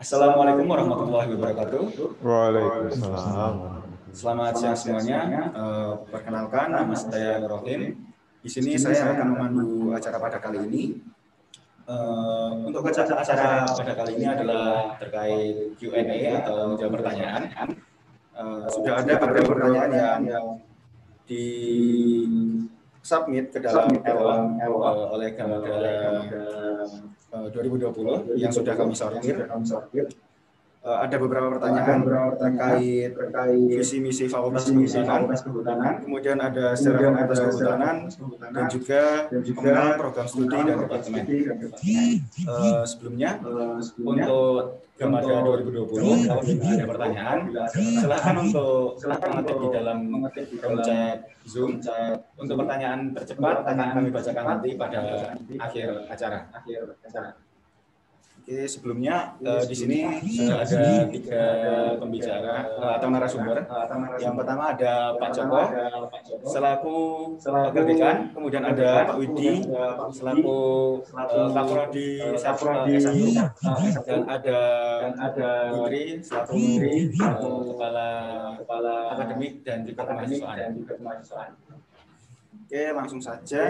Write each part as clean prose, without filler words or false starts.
Assalamualaikum warahmatullahi wabarakatuh. Waalaikumsalam. Selamat siang semuanya. Perkenalkan, nama saya Rohim. Di sini saya akan memandu acara pada kali ini. Untuk acara pada kali ini adalah terkait Q&A atau menjawab pertanyaan. Sudah ada beberapa pertanyaan yang di submit ke dalam oleh Garuda 2020 yang sudah kami sortir. Ada beberapa pertanyaan terkait visi misi Fakultas Kehutanan, kemudian ada sejarah Fakultas Kehutanan, dan juga pengenalan program studi dan departemen. Sebelumnya, untuk Garuda 2020, kalau ada pertanyaan, silahkan untuk mengetik di dalam room chat Zoom. Untuk pertanyaan tercepat akan kami bacakan nanti pada akhir acara. Oke, sebelumnya di sini sudah ada 3 pembicara atau narasumber. Yang pertama ada Pak Joko selaku Wakil Dekan, kemudian ada Pak Widi selaku Kaprodi S1, dan ada Putri selaku Kepala Akademik dan juga Kemahasiswaan. Oke, langsung saja.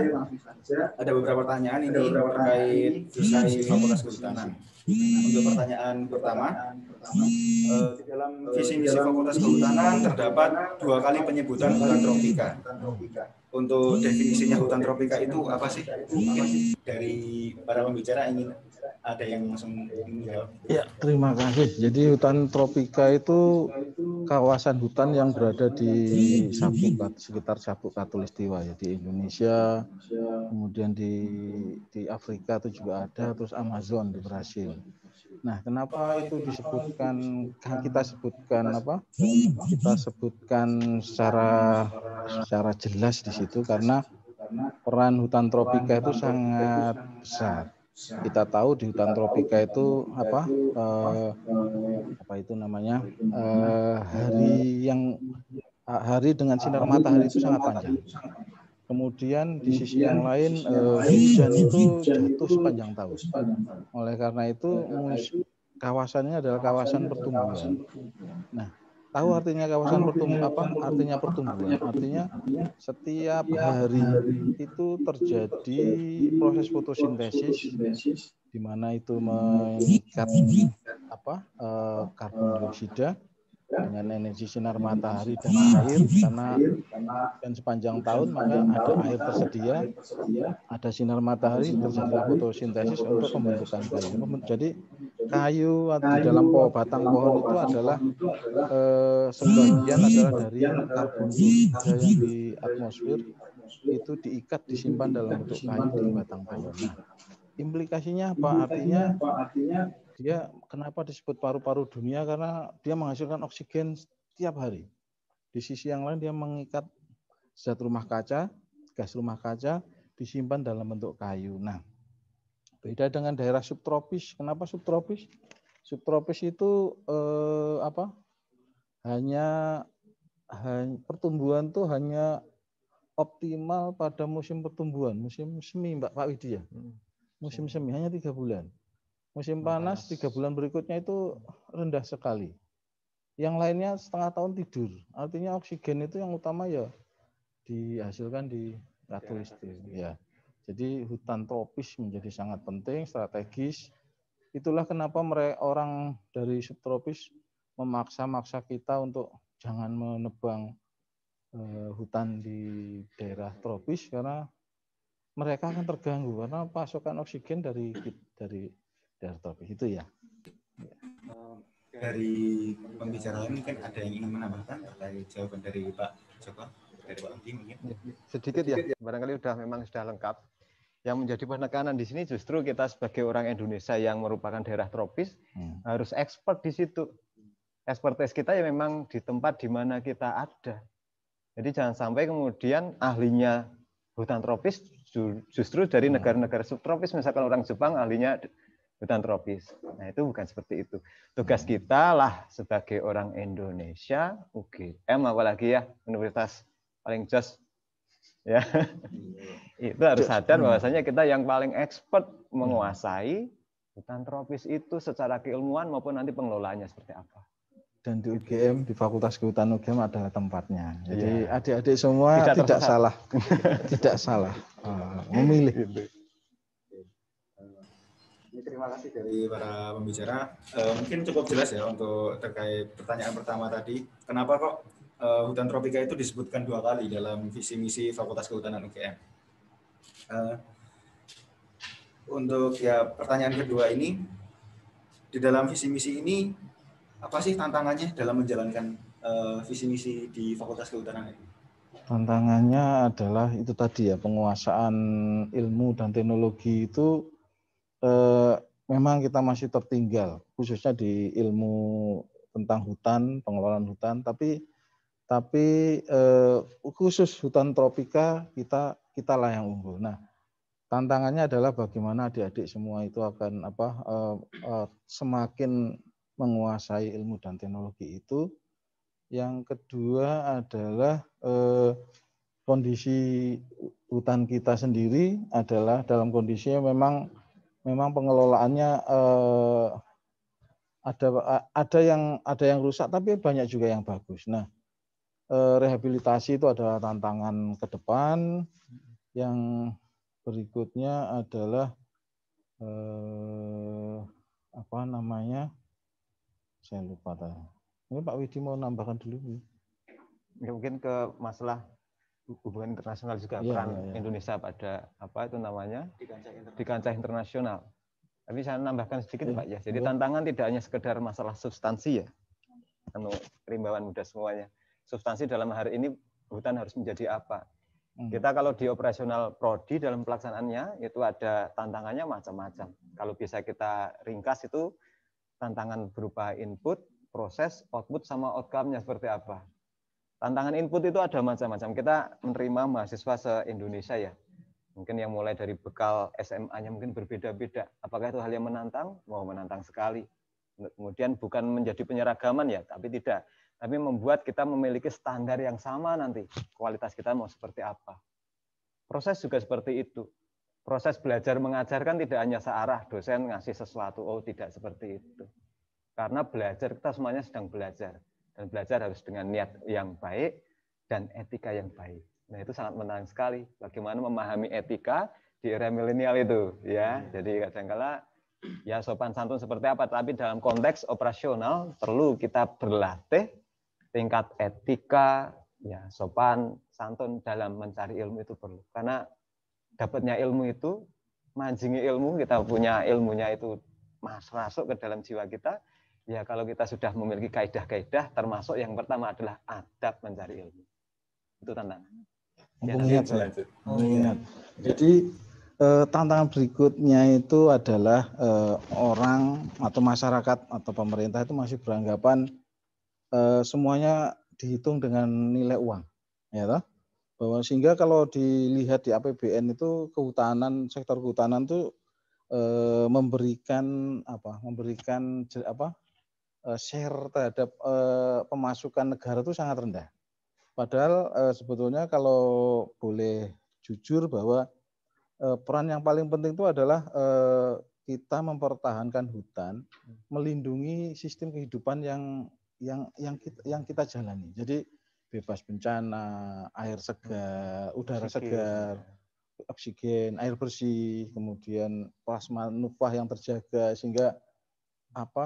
Ada beberapa pertanyaan ini terkait visi misi Fakultas Kehutanan. Untuk pertanyaan pertama, di dalam visi misi Fakultas Kehutanan terdapat 2 kali penyebutan hutan tropika. Untuk definisinya hutan tropika itu apa sih? Mungkin dari para pembicara ingin ada yang langsung menjawab. Ya, terima kasih. Jadi hutan tropika itu kawasan hutan yang berada di sekitar Sabuk Katulistiwa ya, di Indonesia, kemudian di Afrika itu juga ada, terus Amazon di Brasil. Nah, kenapa itu disebutkan, kita sebutkan secara jelas di situ karena peran hutan tropika itu sangat besar. Kita tahu di hutan tropika itu hari dengan sinar matahari itu sangat panjang. Kemudian di sisi yang lain hujan itu jatuh sepanjang tahun. Oleh karena itu kawasannya adalah kawasan pertumbuhan. Nah, tahu artinya kawasan artinya pertumbuhan? Artinya setiap hari itu terjadi proses fotosintesis di mana itu mengikat karbon dioksida dengan energi sinar matahari dan air, dan sepanjang tahun maka ada air tersedia, ada sinar matahari, terjadilah fotosintesis untuk pembentukan kayu. Jadi kayu di dalam batang pohon itu adalah sebagian adalah dari karbon dioksida yang di atmosfer itu diikat, disimpan dalam bentuk kayu di batang pohon. Nah, implikasinya apa? Artinya dia kenapa disebut paru-paru dunia? Karena dia menghasilkan oksigen setiap hari. Di sisi yang lain dia mengikat zat rumah kaca, gas rumah kaca, disimpan dalam bentuk kayu. Nah, beda dengan daerah subtropis. Kenapa subtropis? Subtropis itu hanya pertumbuhan tuh hanya optimal pada musim pertumbuhan, musim semi, Pak Widi ya. Musim semi hanya 3 bulan. Musim panas 3 bulan berikutnya itu rendah sekali. Yang lainnya setengah tahun tidur. Artinya oksigen itu yang utama ya dihasilkan di katulistiwa. Ya. Jadi hutan tropis menjadi sangat penting, strategis. Itulah kenapa orang dari subtropis memaksa kita untuk jangan menebang hutan di daerah tropis karena mereka akan terganggu karena pasokan oksigen dari daerah tropis itu ya. Dari pembicara lain mungkin ada yang ingin menambahkan terkait jawaban dari Pak Joko, dari Pak Udi mungkin. Sedikit ya, barangkali memang sudah lengkap. Yang menjadi penekanan di sini justru kita sebagai orang Indonesia yang merupakan daerah tropis harus expert di situ. Expertise kita ya memang di tempat di mana kita ada. Jadi jangan sampai kemudian ahlinya hutan tropis justru dari negara-negara subtropis, misalkan orang Jepang ahlinya hutan tropis. Nah, itu bukan seperti itu. Tugas kita lah sebagai orang Indonesia, UGM apalagi ya, universitas paling jos ya. Itu harus sadar bahwasanya kita yang paling expert menguasai Hutan tropis itu secara keilmuan maupun nanti pengelolaannya seperti apa. Dan di UGM, di Fakultas Kehutanan UGM adalah tempatnya. Jadi Iya. adik-adik semua tidak salah, tidak salah memilih. Ini terima kasih dari para pembicara. Mungkin cukup jelas ya untuk terkait pertanyaan pertama tadi. Kenapa kok hutan tropika itu disebutkan 2 kali dalam visi misi Fakultas Kehutanan UGM? Untuk ya pertanyaan kedua ini, di dalam visi misi ini apa sih tantangannya dalam menjalankan visi misi di Fakultas Kehutanan ini? Tantangannya adalah itu tadi ya, penguasaan ilmu dan teknologi itu memang kita masih tertinggal, khususnya di ilmu tentang hutan, pengelolaan hutan, tapi khusus hutan tropika kita lah yang unggul. Nah, tantangannya adalah bagaimana adik-adik semua itu akan semakin menguasai ilmu dan teknologi itu. Yang kedua adalah kondisi hutan kita sendiri adalah dalam kondisi memang pengelolaannya ada yang rusak, tapi banyak juga yang bagus. Nah, rehabilitasi itu adalah tantangan ke depan. Yang berikutnya adalah saya lupa tadi. Ini Pak Widi mau nambahkan dulu. Ya, mungkin ke masalah hubungan internasional juga, peran Indonesia pada di kancah internasional. Tapi saya nambahkan sedikit Pak ya. Jadi tantangan tidak hanya sekedar masalah substansi ya, rimbawan muda semuanya. Substansi dalam hari ini hutan harus menjadi apa? Kita kalau di operasional prodi dalam pelaksanaannya itu ada tantangannya macam-macam. Kalau bisa kita ringkas itu tantangan berupa input, proses, output, sama outcome-nya seperti apa. Tantangan input itu ada macam-macam. Kita menerima mahasiswa se-Indonesia ya. Mungkin yang mulai dari bekal SMA-nya mungkin berbeda-beda. Apakah itu hal yang menantang? Mau menantang sekali. Kemudian bukan menjadi penyeragaman ya, tapi tidak. Tapi membuat kita memiliki standar yang sama nanti. Kualitas kita mau seperti apa. Proses juga seperti itu. Proses belajar mengajar kan tidak hanya searah dosen ngasih sesuatu. Oh, tidak seperti itu. Karena belajar, kita semuanya sedang belajar. Dan belajar harus dengan niat yang baik dan etika yang baik. Nah, itu sangat menarik sekali. Bagaimana memahami etika di era milenial itu, ya. Jadi kadang-kala ya sopan santun seperti apa, tapi dalam konteks operasional perlu kita berlatih tingkat etika, ya sopan santun dalam mencari ilmu itu perlu. Karena dapatnya ilmu itu, manjingi ilmu, kita punya ilmunya itu masuk ke dalam jiwa kita. Ya kalau kita sudah memiliki kaidah-kaidah, termasuk yang pertama adalah adab mencari ilmu. Itu tantangan. Ingat. Jadi tantangan berikutnya itu adalah orang atau masyarakat atau pemerintah itu masih beranggapan semuanya dihitung dengan nilai uang, ya toh? Bahwa sehingga kalau dilihat di APBN itu sektor kehutanan itu memberikan share terhadap pemasukan negara itu sangat rendah. Padahal sebetulnya kalau boleh jujur bahwa peran yang paling penting itu adalah kita mempertahankan hutan, melindungi sistem kehidupan yang kita jalani. Jadi bebas bencana, air segar, udara segar, oksigen, air bersih, kemudian plasma nufah yang terjaga sehingga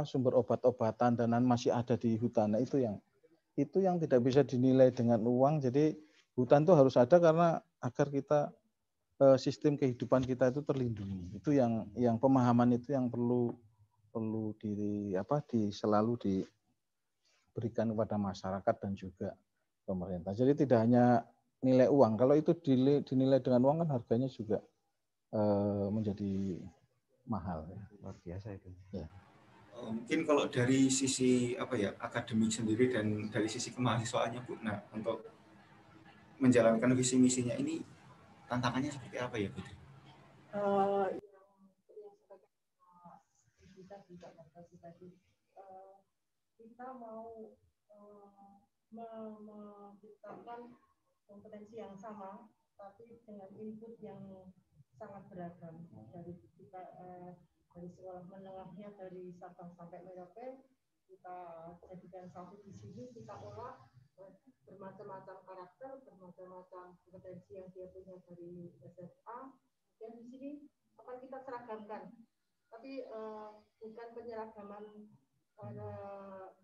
sumber obat-obatan dan masih ada di hutan. Nah, itu yang tidak bisa dinilai dengan uang. Jadi hutan itu harus ada karena agar kita sistem kehidupan kita itu terlindungi. Itu yang pemahaman itu yang perlu selalu diberikan kepada masyarakat dan juga pemerintah. Jadi tidak hanya nilai uang. Kalau itu dinilai dengan uang kan harganya juga menjadi mahal. Luar biasa itu. Ya. Mungkin kalau dari sisi akademik sendiri dan dari sisi kemahasiswaannya Bu, nah untuk menjalankan visi misinya ini tantangannya seperti apa ya Bu? Kita mau menciptakan kompetensi yang sama, tapi dengan input yang sangat beragam dari kita dari sekolah menengahnya dari Sabang sampai Merauke kita jadikan satu di sini, kita olah bermacam-macam karakter, bermacam-macam kompetensi yang dia punya dari SMA, dan di sini akan kita seragamkan. Tapi bukan penyeragaman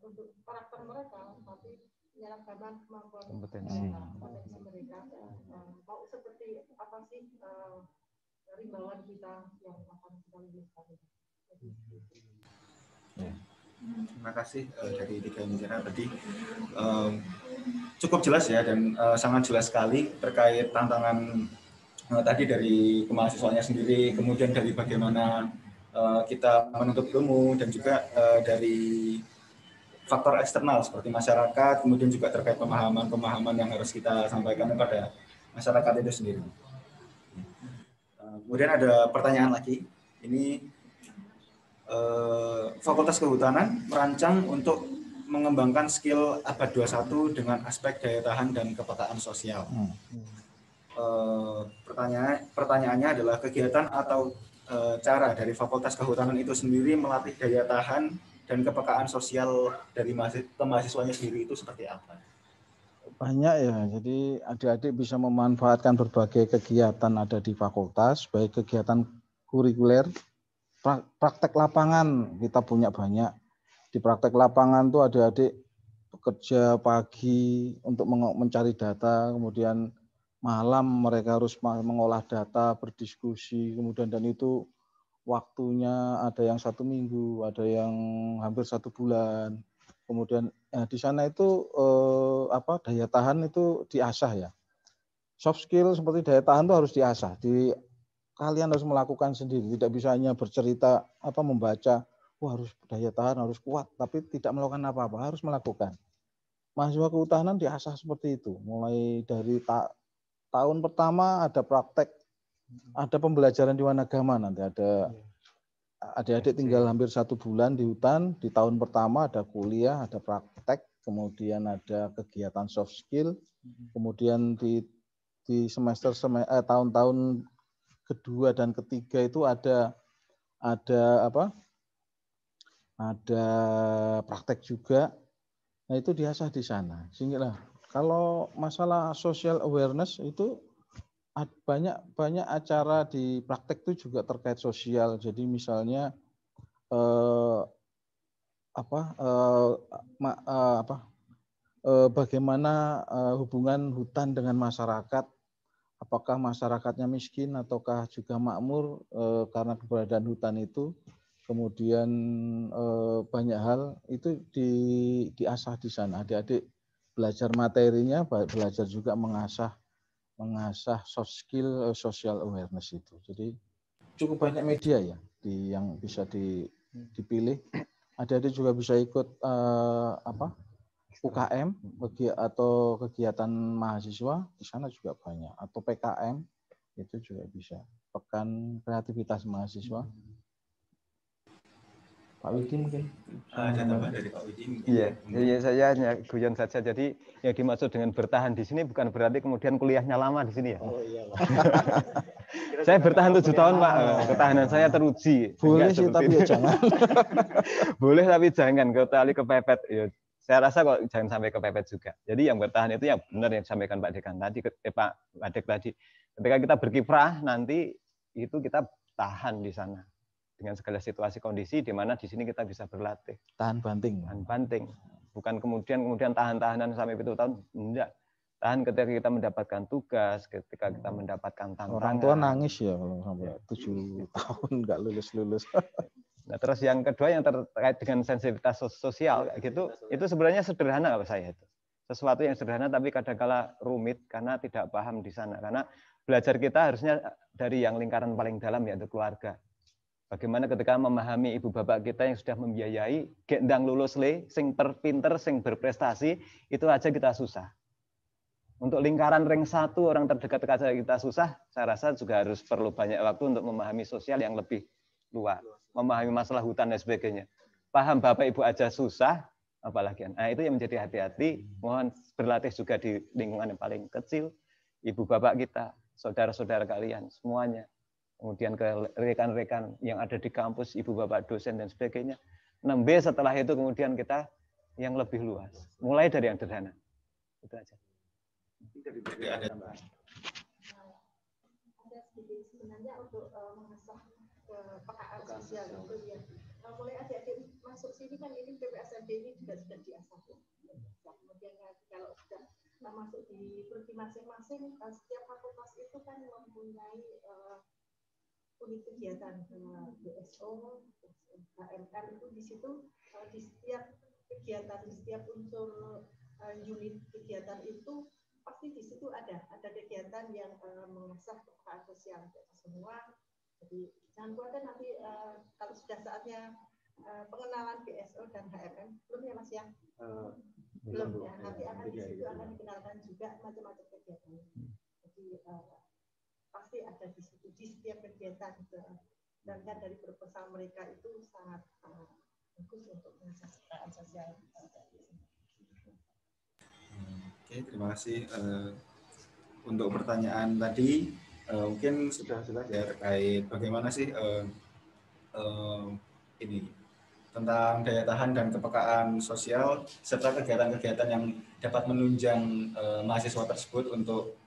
untuk karakter mereka, tapi penyeragaman kemampuan kompetensi mereka. Mau seperti apa sih rimbawan kita yang akan kita luluskan. Terima kasih dari tiga bicara tadi, cukup jelas ya, dan sangat jelas sekali terkait tantangan tadi dari kemahasiswanya sendiri, kemudian dari bagaimana kita menuntut ilmu, dan juga dari faktor eksternal seperti masyarakat, kemudian juga terkait pemahaman yang harus kita sampaikan kepada masyarakat itu sendiri. Kemudian ada pertanyaan lagi, ini Fakultas Kehutanan merancang untuk mengembangkan skill abad 21 dengan aspek daya tahan dan kepekaan sosial. Pertanyaannya adalah kegiatan atau cara dari Fakultas Kehutanan itu sendiri melatih daya tahan dan kepekaan sosial dari mahasiswanya sendiri itu seperti apa? Banyak ya, jadi adik-adik bisa memanfaatkan berbagai kegiatan ada di fakultas, baik kegiatan kurikuler, praktek lapangan kita punya banyak. Di praktek lapangan tuh adik-adik bekerja pagi untuk mencari data, kemudian malam mereka harus mengolah data, berdiskusi, kemudian dan itu waktunya ada yang 1 minggu, ada yang hampir 1 bulan. Kemudian di sana itu daya tahan itu diasah ya. Soft skill seperti daya tahan itu harus diasah. Kalian harus melakukan sendiri, tidak bisa hanya bercerita membaca, wah harus daya tahan, harus kuat, tapi tidak melakukan apa-apa, harus melakukan. Mahasiswa kehutanan diasah seperti itu. Mulai dari tahun pertama ada praktek, ada pembelajaran di Wanagama nanti ada adik-adik tinggal hampir 1 bulan di hutan. Di tahun pertama ada kuliah, ada praktek, kemudian ada kegiatan soft skill, kemudian di semester tahun-tahun kedua dan ketiga itu ada praktek juga. Nah itu diasah di sana. Sehingga kalau masalah social awareness itu banyak acara di praktek itu juga terkait sosial. Jadi misalnya bagaimana hubungan hutan dengan masyarakat. Apakah masyarakatnya miskin ataukah juga makmur karena keberadaan hutan itu. Kemudian banyak hal itu diasah di sana. Adik-adik belajar materinya, belajar juga mengasah soft skill social awareness itu. Jadi cukup banyak media ya yang bisa dipilih. Adik-adik juga bisa ikut UKM atau kegiatan mahasiswa, di sana juga banyak, atau PKM itu juga bisa, pekan kreativitas mahasiswa. Pak Widi mungkin ada tambahan dari Pak Widi? Iya, saya hanya guyon saja. Jadi yang dimaksud dengan bertahan di sini bukan berarti kemudian kuliahnya lama di sini ya. Oh iya. Saya bertahan 7 tahun Pak, ketahanan saya teruji. Boleh sih tapi ya jangan. Boleh tapi jangan kecuali kepepet. Ya, saya rasa kok jangan sampai kepepet juga. Jadi yang bertahan itu yang benar yang disampaikan Pak Dekan tadi, Pak Adek tadi. Ketika kita berkiprah nanti itu kita tahan di sana dengan segala situasi kondisi di mana di sini kita bisa berlatih. Tahan banting. Tahan banting. Bukan kemudian tahan-tahanan sampai 7 tahun, enggak. Tahan ketika kita mendapatkan tugas, ketika kita mendapatkan tantangan. Orang tua nangis ya kalau sampai 7 tahun enggak lulus-lulus. Nah, terus yang kedua yang terkait dengan sensitivitas sosial gitu, itu sebenarnya sederhana kalau saya itu. Sesuatu yang sederhana tapi kadang-kala rumit karena tidak paham di sana. Karena belajar kita harusnya dari yang lingkaran paling dalam yaitu keluarga. Bagaimana ketika memahami ibu bapak kita yang sudah membiayai, gendang lulus sing terpinter, sing berprestasi, itu aja kita susah. Untuk lingkaran ring 1 orang terdekat aja kita susah, saya rasa juga harus perlu banyak waktu untuk memahami sosial yang lebih luas, memahami masalah hutan dan sebagainya. Paham bapak ibu aja susah, apalagi. Nah itu yang menjadi hati-hati, mohon berlatih juga di lingkungan yang paling kecil, ibu bapak kita, saudara-saudara kalian, semuanya. kemudian ke rekan-rekan yang ada di kampus, ibu bapak dosen dan sebagainya. 6B setelah itu kemudian kita yang lebih luas, mulai dari yang sederhana. Itu aja. Ada sedikit sebenarnya untuk mengasah kepekaan sosial itu ya. Mulai adik-adik masuk sini kan ini PPSMB ini juga sudah diasah. Kemudian kalau sudah masuk di prodi masing-masing, setiap fakultas itu kan mempunyai unit kegiatan BSO, HMR itu di situ di setiap kegiatan, di setiap unsur unit kegiatan itu pasti di situ ada kegiatan yang mengasah kepekaan sosial dari semua. Jadi jangan khawatir nanti kalau sudah saatnya pengenalan BSO dan HMM belum ya Mas ya? Belum ya. Nanti akan di situ akan dikenalkan juga macam-macam kegiatan. Jadi pasti ada di situ di setiap kegiatan. Dan kan dari proposal mereka itu sangat bagus untuk mengasah kepekaan sosial. Oke, terima kasih untuk pertanyaan tadi. Mungkin sudah ya terkait bagaimana sih ini tentang daya tahan dan kepekaan sosial serta kegiatan-kegiatan yang dapat menunjang mahasiswa tersebut untuk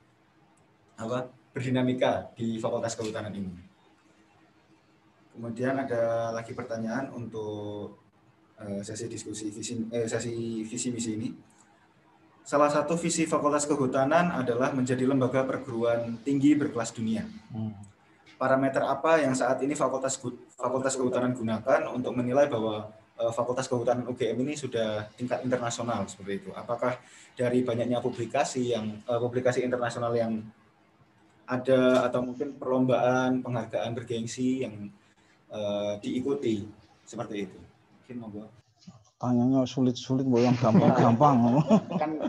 berdinamika di Fakultas Kehutanan ini. Kemudian ada lagi pertanyaan untuk sesi diskusi sesi visi misi ini. Salah satu visi Fakultas Kehutanan adalah menjadi lembaga perguruan tinggi berkelas dunia. Parameter apa yang saat ini Fakultas Kehutanan gunakan untuk menilai bahwa Fakultas Kehutanan UGM ini sudah tingkat internasional seperti itu? Apakah dari banyaknya publikasi internasional yang ada atau mungkin perlombaan penghargaan bergengsi yang diikuti seperti itu? Mungkin monggo. Tanyanya sulit-sulit, yang gampang-gampang. Kan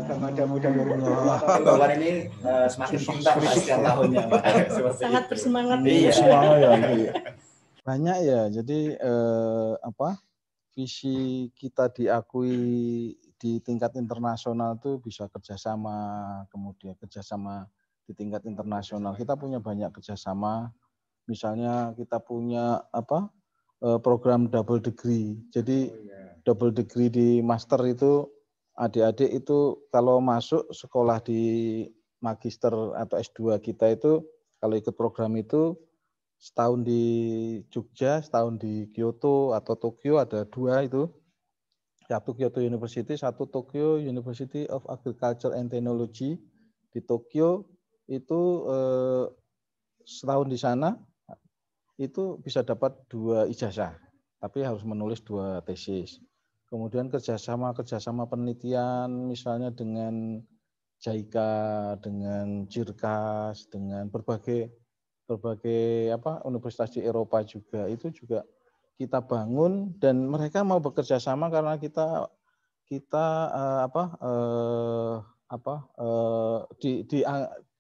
kepada muda-muda ini semakin pintar setiap tahunnya. Sangat bersemangat. Iya. Ya. Banyak ya. Jadi visi kita diakui di tingkat internasional itu bisa kerjasama, kemudian kerjasama di tingkat internasional. Kita punya banyak kerjasama. Misalnya kita punya program double degree. Jadi double degree di master itu adik-adik itu kalau masuk sekolah di magister atau S2 kita itu kalau ikut program itu setahun di Jogja, setahun di Kyoto atau Tokyo, ada 2 itu. Satu Kyoto University, satu Tokyo University of Agriculture and Technology. Di Tokyo itu setahun di sana itu bisa dapat 2 ijazah, tapi harus menulis 2 tesis. Kemudian kerjasama penelitian misalnya dengan JICA, dengan JIRCAS, dengan berbagai universitas di Eropa juga, itu juga kita bangun dan mereka mau bekerja sama karena kita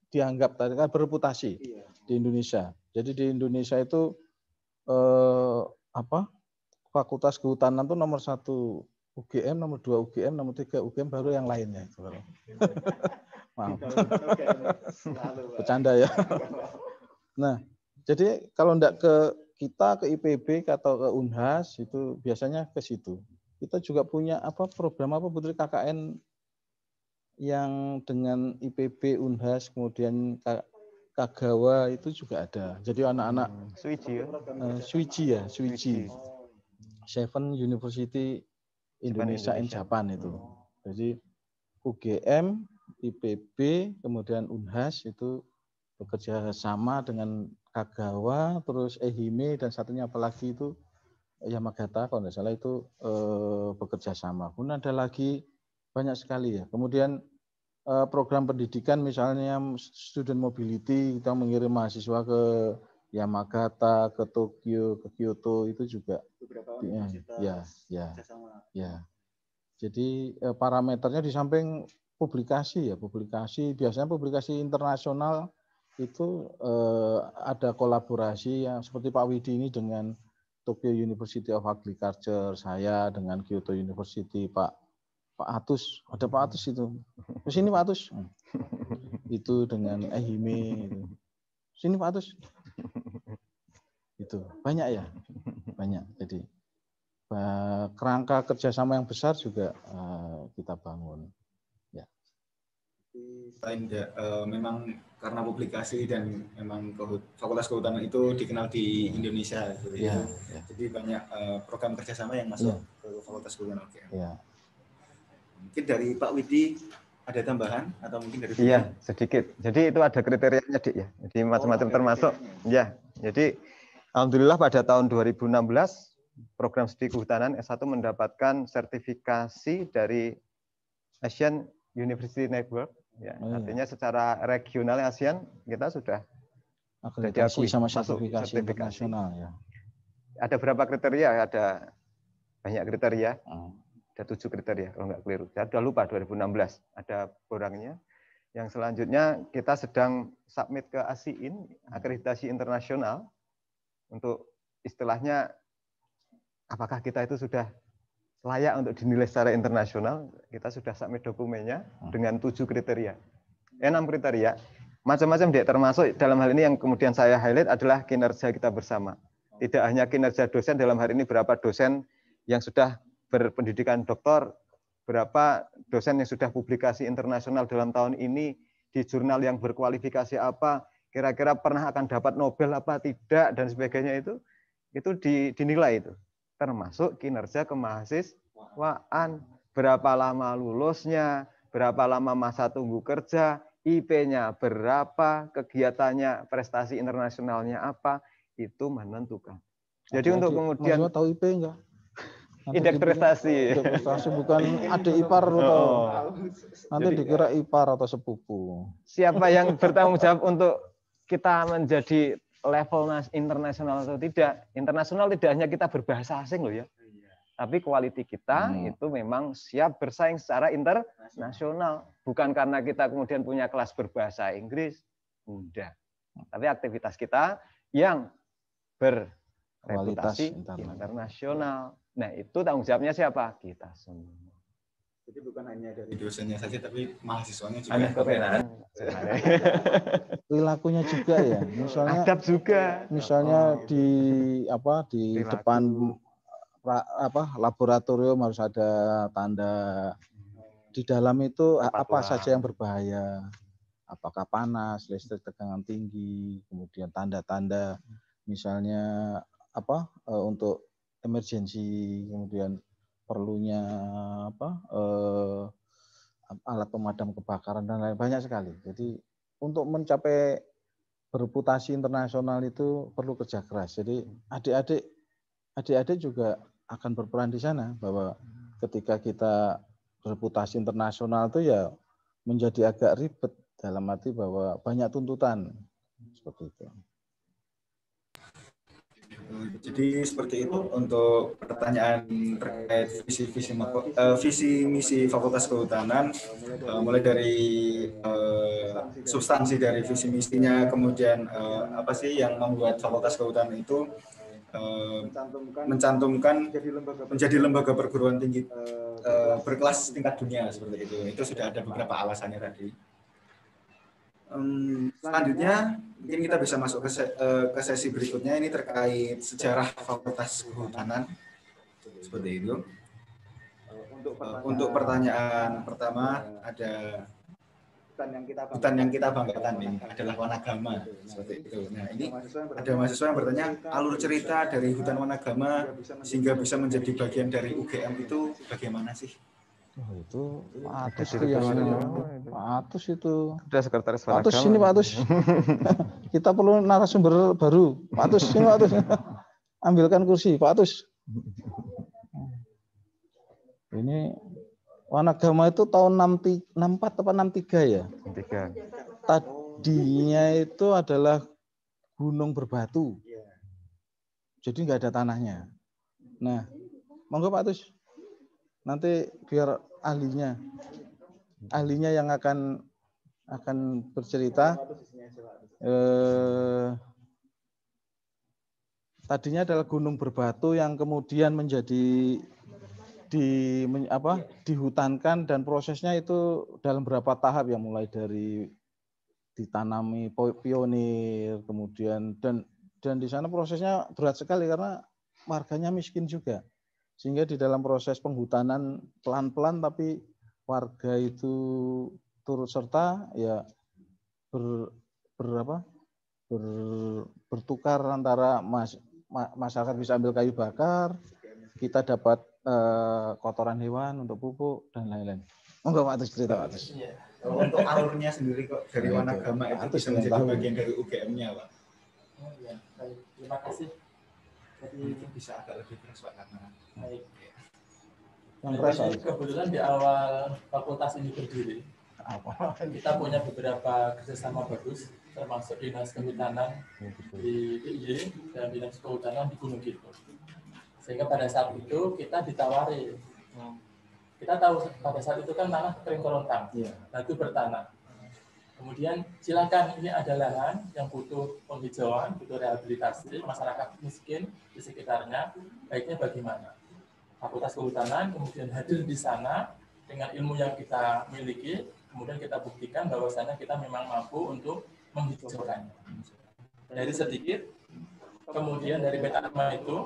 dianggap tadi kan bereputasi di Indonesia. Jadi di Indonesia itu Fakultas Kehutanan itu nomor 1 UGM, nomor 2 UGM, nomor 3 UGM, baru yang lainnya itu. Maaf. Bercanda ya. Nah, jadi kalau enggak ke kita, ke IPB atau ke Unhas itu biasanya ke situ. Kita juga punya program Putri KKN yang dengan IPB, Unhas, kemudian Kagawa itu juga ada. Jadi anak-anak Suici. Seven University Indonesia and Japan itu. Jadi UGM, IPB, kemudian Unhas itu bekerja sama dengan Kagawa, terus Ehime dan satunya apalagi itu Yamagata kalau tidak salah itu bekerja sama. Kemudian ada lagi banyak sekali ya. Kemudian program pendidikan misalnya student mobility, kita mengirim mahasiswa ke Yamagata, ke Tokyo, ke Kyoto itu juga ya. Jadi parameternya di samping publikasi biasanya publikasi internasional itu ada kolaborasi yang seperti Pak Widi ini dengan Tokyo University of Agriculture, saya dengan Kyoto University, Pak Atus, ada Pak Atus itu. Di sini Pak Atus. Itu dengan Ehime itu. Sini Pak Atus. Itu banyak ya, banyak. Jadi kerangka kerjasama yang besar juga kita bangun. Ya. Selain memang karena publikasi dan memang Fakultas Kehutanan itu dikenal di Indonesia, Ya, itu. Ya. Jadi banyak program kerjasama yang masuk ke Fakultas Kehutanan. Ya. Mungkin dari Pak Widi ada tambahan atau mungkin dari Iya, sedikit. Jadi itu ada kriterianya, Dik, ya. Jadi macam-macam termasuk ya. Jadi alhamdulillah pada tahun 2016 program studi kehutanan S1 mendapatkan sertifikasi dari Asian University Network ya. Artinya secara regional ASEAN kita sudah akreditasi sama masuk sertifikasi internasional ya. Ada berapa kriteria? Ada banyak kriteria. Ada 7 kriteria kalau nggak keliru. Saya sudah lupa 2016 ada borangnya. Yang selanjutnya kita sedang submit ke ASIIN, akreditasi internasional, untuk istilahnya apakah kita itu sudah layak untuk dinilai secara internasional. Kita sudah submit dokumennya dengan 7 kriteria. 6 kriteria. Macam-macam dia, termasuk dalam hal ini yang kemudian saya highlight adalah kinerja kita bersama. Tidak hanya kinerja dosen, dalam hari ini berapa dosen yang sudah berpendidikan doktor, berapa dosen yang sudah publikasi internasional dalam tahun ini di jurnal yang berkualifikasi apa, kira-kira pernah akan dapat Nobel apa tidak, dan sebagainya itu dinilai itu. Termasuk kinerja kemahasiswaan, berapa lama lulusnya, berapa lama masa tunggu kerja, IP-nya berapa, kegiatannya, prestasi internasionalnya apa, itu menentukan. Jadi untuk kemudian tahu IP enggak? Indeks prestasi. Indeks prestasi bukan adik ipar atau nanti dikira ipar atau sepupu. Siapa yang bertanggung jawab untuk kita menjadi level internasional atau tidak? Internasional tidak hanya kita berbahasa asing loh ya. Tapi quality kita itu memang siap bersaing secara internasional. Bukan karena kita kemudian punya kelas berbahasa Inggris. Udah. Tapi aktivitas kita yang berreputasi internasional. Nah, itu tanggung jawabnya siapa? Kita semua. Jadi bukan hanya dari dosennya saja, tapi mahasiswanya juga. Perilakunya juga ya. Misalnya adab juga. Misalnya di depan laboratorium harus ada tanda. Di dalam itu apa saja yang berbahaya. Apakah panas, listrik tegangan tinggi, kemudian tanda-tanda misalnya untuk emergensi, kemudian perlunya alat pemadam kebakaran dan lain banyak sekali. Jadi untuk mencapai bereputasi internasional itu perlu kerja keras. Jadi adik-adik juga akan berperan di sana, bahwa ketika kita bereputasi internasional itu ya menjadi agak ribet, dalam arti bahwa banyak tuntutan seperti itu. Jadi seperti itu untuk pertanyaan terkait visi misi Fakultas Kehutanan, mulai dari substansi dari visi misinya, kemudian apa sih yang membuat Fakultas Kehutanan itu mencantumkan menjadi lembaga perguruan tinggi berkelas tingkat dunia seperti itu. Itu sudah ada beberapa alasannya tadi. Selanjutnya mungkin kita bisa masuk ke sesi berikutnya, ini terkait sejarah Fakultas Kehutanan seperti itu. Untuk pertanyaan pertama ada hutan yang kita banggakan ini adalah Wanagama seperti itu. Nah, ini ada mahasiswa yang bertanya alur cerita dari hutan Wanagama sehingga bisa menjadi bagian dari UGM itu bagaimana sih? Oh, itu Pak Atus itu ya. Pak Atus itu. Sudah sekretaris Pak Atus sini Pak Atus. Kita perlu narasumber baru. Pak Atus sini Pak Atus. Ambilkan kursi Pak Atus. Ini Wanagama itu tahun 64 atau 63 ya? 63. Tadinya itu adalah gunung berbatu. Jadi nggak ada tanahnya. Nah, monggo Pak Atus. Nanti biar ahlinya yang akan bercerita. Tadinya adalah gunung berbatu yang kemudian menjadi dihutankan, dan prosesnya itu dalam beberapa tahap, yang mulai dari ditanami pionir, kemudian dan Dan di sana prosesnya berat sekali karena warganya miskin juga. Sehingga di dalam proses penghutanan pelan-pelan tapi warga itu turut serta ya bertukar antara masyarakat bisa ambil kayu bakar, kita dapat kotoran hewan untuk pupuk dan lain-lain. Enggak Pak Atus cerita Pak Atus. Iya. Untuk alurnya sendiri kok dari Wanagama itu bisa menjadi bagian dari UGM-nya Pak. Oh iya, baik. Terima kasih. Jadi bisa agak lebih keras Pak karena baik. Yang keras kebetulan di awal fakultas ini berdiri, kita punya beberapa kerjasama bagus, termasuk dinas kehutanan di DIY dan dinas kehutanan di Gunung Kidul. Sehingga pada saat itu kita ditawari, kita tahu pada saat itu kan tanah kering kerontang, batu bertanah. Kemudian silakan, ini ada lahan yang butuh penghijauan, butuh rehabilitasi, masyarakat miskin di sekitarnya, baiknya bagaimana? Fakultas Kehutanan kemudian hadir di sana dengan ilmu yang kita miliki, kemudian kita buktikan bahwasannya kita memang mampu untuk menghijaukannya. Dari sedikit, kemudian dari peta 5 itu,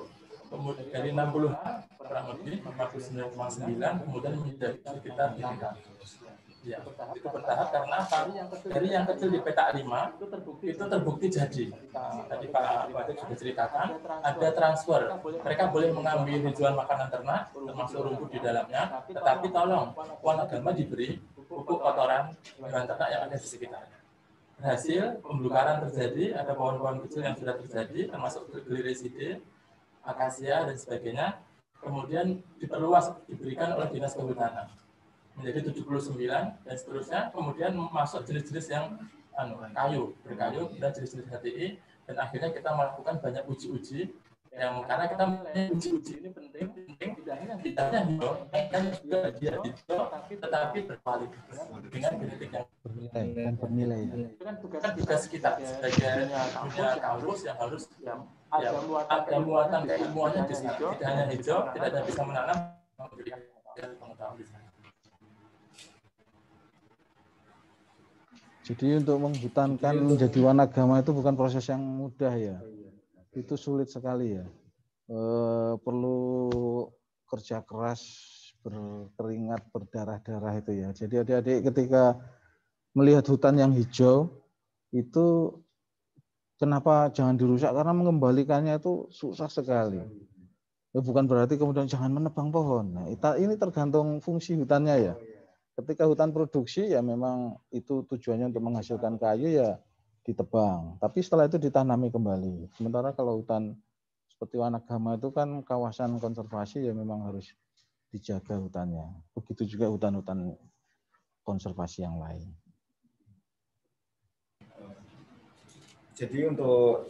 kemudian dari 60 kurang lebih 59,9 kemudian menjadi sekitar 600. Ya, itu bertahap karena apa? Dari yang kecil di peta 5 itu terbukti jadi. Tadi Pak Wadik sudah ceritakan, ada transfer. Mereka boleh mengambil hijauan makanan ternak, termasuk rumput di dalamnya, tetapi tolong Wanagama diberi pupuk kotoran hewan ternak yang ada di sekitarnya. Hasil pemblukaran terjadi, ada pohon-pohon kecil yang sudah terjadi, termasuk Gliricidae, akasia dan sebagainya. Kemudian diperluas, diberikan oleh Dinas Kehutanan menjadi 79 dan seterusnya. Kemudian masuk jenis-jenis yang kayu, berkayu, dan jenis-jenis HTI, dan akhirnya kita melakukan banyak uji-uji yang karena kita uji-uji ini penting tidak hanya hijau, kan juga dia hijau tetapi berkualitas dengan genetik yang bernilai. Itu kan tugas kita sebagai punya kampus yang harus ada muatan keilmuannya di sana. Tidak hanya hijau, tidak hanya bisa menanam, memberikan pengetahuan di sana. Jadi untuk menghutankan menjadi Wanagama itu bukan proses yang mudah ya. Itu sulit sekali ya. Perlu kerja keras, berkeringat, berdarah-darah itu ya. Jadi adik-adik ketika melihat hutan yang hijau itu kenapa jangan dirusak? Karena mengembalikannya itu susah sekali. Ya, bukan berarti kemudian jangan menebang pohon. Nah, ini tergantung fungsi hutannya ya. Ketika hutan produksi ya memang itu tujuannya untuk menghasilkan kayu ya ditebang. Tapi setelah itu ditanami kembali. Sementara kalau hutan seperti Wanagama itu kan kawasan konservasi ya memang harus dijaga hutannya. Begitu juga hutan-hutan konservasi yang lain. Jadi untuk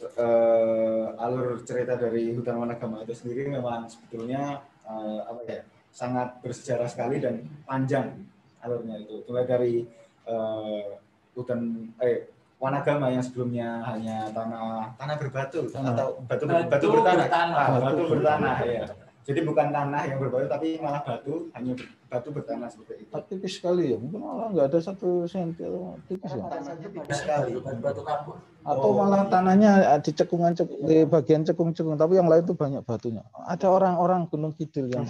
alur cerita dari hutan Wanagama itu sendiri memang sebetulnya sangat bersejarah sekali dan panjang alurnya itu. Mulai dari hutan Wanagama yang sebelumnya hanya tanah berbatu atau batu bertanah ya. Jadi bukan tanah yang berbatu tapi malah batu, hanya batu bertanah seperti itu. Tipis sekali ya, mungkin malah nggak ada 1 senti, tipis ya. Tipis sekali. Batu kapur. Atau malah tanahnya di cekungan di bagian cekung-cekung, tapi yang lain itu banyak batunya. Ada orang-orang Gunung Kidul yang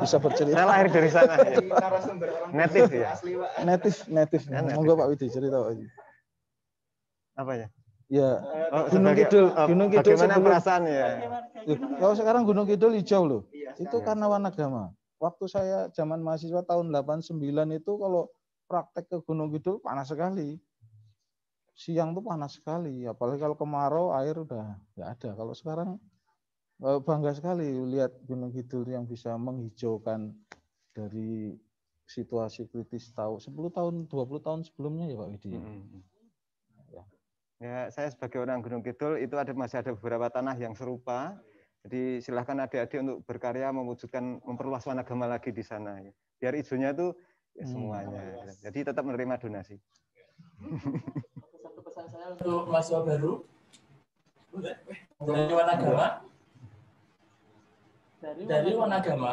bisa bercerita. Saya lahir dari sana. Native ya. Native. Monggo Pak Widi cerita Pak Widi. Apa ya? Ya, Gunung Kidul bagaimana perasaan ya? Kalau sekarang Gunung Kidul hijau loh. Itu karena Wanagama. Waktu saya zaman mahasiswa tahun 89 itu kalau praktek ke Gunung Kidul panas sekali. Siang tuh panas sekali, apalagi kalau kemarau air udah nggak ada. Kalau sekarang bangga sekali lihat Gunung Kidul yang bisa menghijaukan dari situasi kritis 10 tahun, 20 tahun sebelumnya ya Pak Widi. Ya, saya sebagai orang Gunung Kidul itu masih ada beberapa tanah yang serupa. Jadi silahkan adik-adik untuk berkarya mewujudkan, memperluas Wanagama lagi di sana. Ya. Biar hijaunya itu ya semuanya. Jadi tetap menerima donasi. Satu pesan saya untuk mahasiswa baru dari Wanagama. Dari Wanagama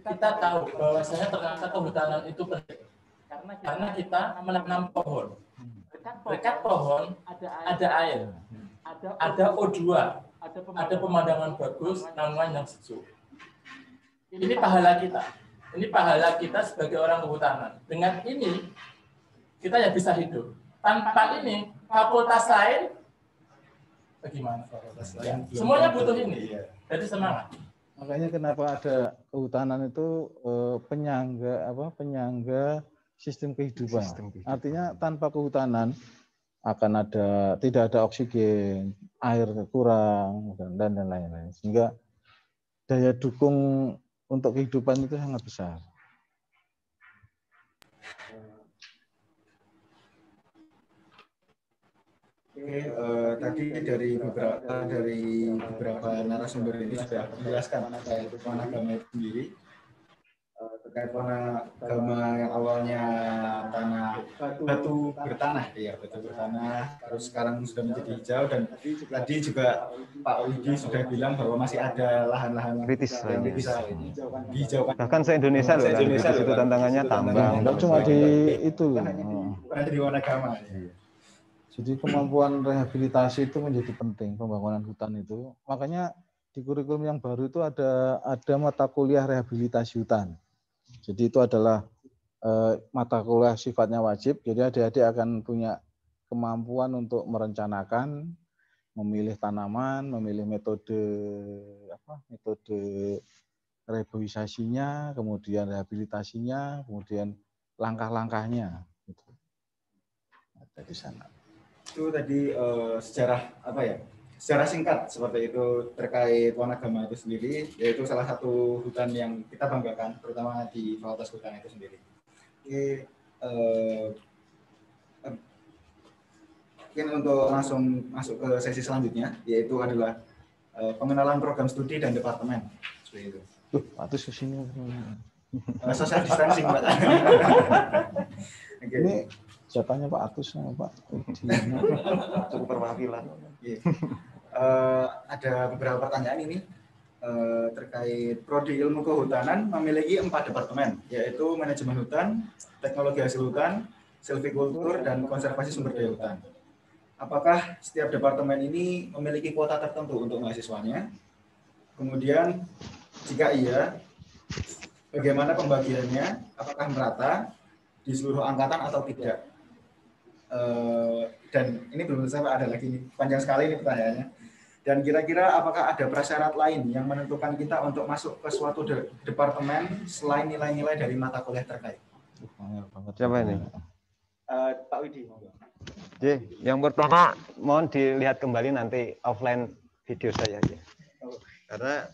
kita tahu bahwasanya ternyata kehutanan itu penting karena kita menanam pohon. Dekat pohon ada air, ada O2, ada pemandangan bagus, naungan yang sejuk. Ini pahala kita. Ini pahala kita sebagai orang kehutanan. Dengan ini, kita ya bisa hidup. Tanpa ini, fakultas lain, bagaimana? Ya, semuanya butuh ini. Jadi semangat. Makanya kenapa ada kehutanan itu penyangga sistem kehidupan. Artinya tanpa kehutanan akan tidak ada oksigen, air kurang dan lain-lain. Sehingga daya dukung untuk kehidupan itu sangat besar. Oke, tadi dari beberapa narasumber ini sudah menjelaskan terkait Wanagama itu sendiri, terkait Wanagama yang awalnya batu bertanah, terus sekarang sudah menjadi hijau, dan tadi juga Pak Widi sudah bilang bahwa masih ada lahan-lahan kritis yang bisa dihijaukan. Bahkan se-Indonesia loh, itu tantangannya tambang. Tidak cuma di itu, di Wanagama. Jadi kemampuan rehabilitasi itu menjadi penting, pembangunan hutan itu. Makanya di kurikulum yang baru itu ada mata kuliah rehabilitasi hutan. Jadi itu adalah mata kuliah sifatnya wajib. Jadi adik-adik akan punya kemampuan untuk merencanakan, memilih tanaman, memilih metode reboisasinya, kemudian rehabilitasinya, kemudian langkah-langkahnya. Ada di sana. Itu tadi sejarah singkat seperti itu terkait Wanagama itu sendiri, yaitu salah satu hutan yang kita banggakan, terutama di Fakultas Hutan itu sendiri. Oke, mungkin untuk langsung masuk ke sesi selanjutnya, yaitu adalah pengenalan program studi dan departemen. Seperti itu. Atus kesini. Social distancing, Pak. Ini jatahnya Pak Atus sama Pak. Cukup perwakilan. Ada beberapa pertanyaan ini terkait Prodi Ilmu Kehutanan memiliki 4 departemen, yaitu manajemen hutan, teknologi hasil hutan, silvikultur, dan konservasi sumber daya hutan. Apakah setiap departemen ini memiliki kuota tertentu untuk mahasiswanya? Kemudian, jika iya, bagaimana pembagiannya? Apakah merata di seluruh angkatan atau tidak? Dan ini belum selesai, Pak, ada lagi nih, panjang sekali ini pertanyaannya. Dan kira-kira apakah ada prasyarat lain yang menentukan kita untuk masuk ke suatu departemen selain nilai-nilai dari mata kuliah terkait? Siapa ini? Pak Widi. Yang pertama mohon dilihat kembali nanti offline video saya ya. Karena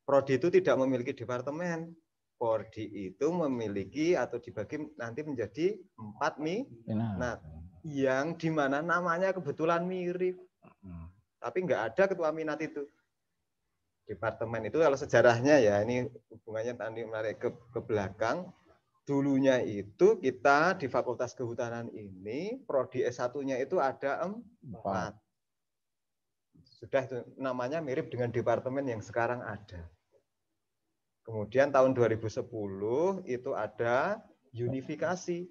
prodi itu tidak memiliki departemen. Prodi itu memiliki atau dibagi nanti menjadi 4 minat yang dimana namanya kebetulan mirip, tapi nggak ada ketua minat itu. Departemen itu kalau sejarahnya ya, ini hubungannya tadi menarik ke belakang. Dulunya itu kita di Fakultas Kehutanan ini prodi S1-nya itu ada 4. Sudah itu namanya mirip dengan departemen yang sekarang ada. Kemudian tahun 2010 itu ada unifikasi,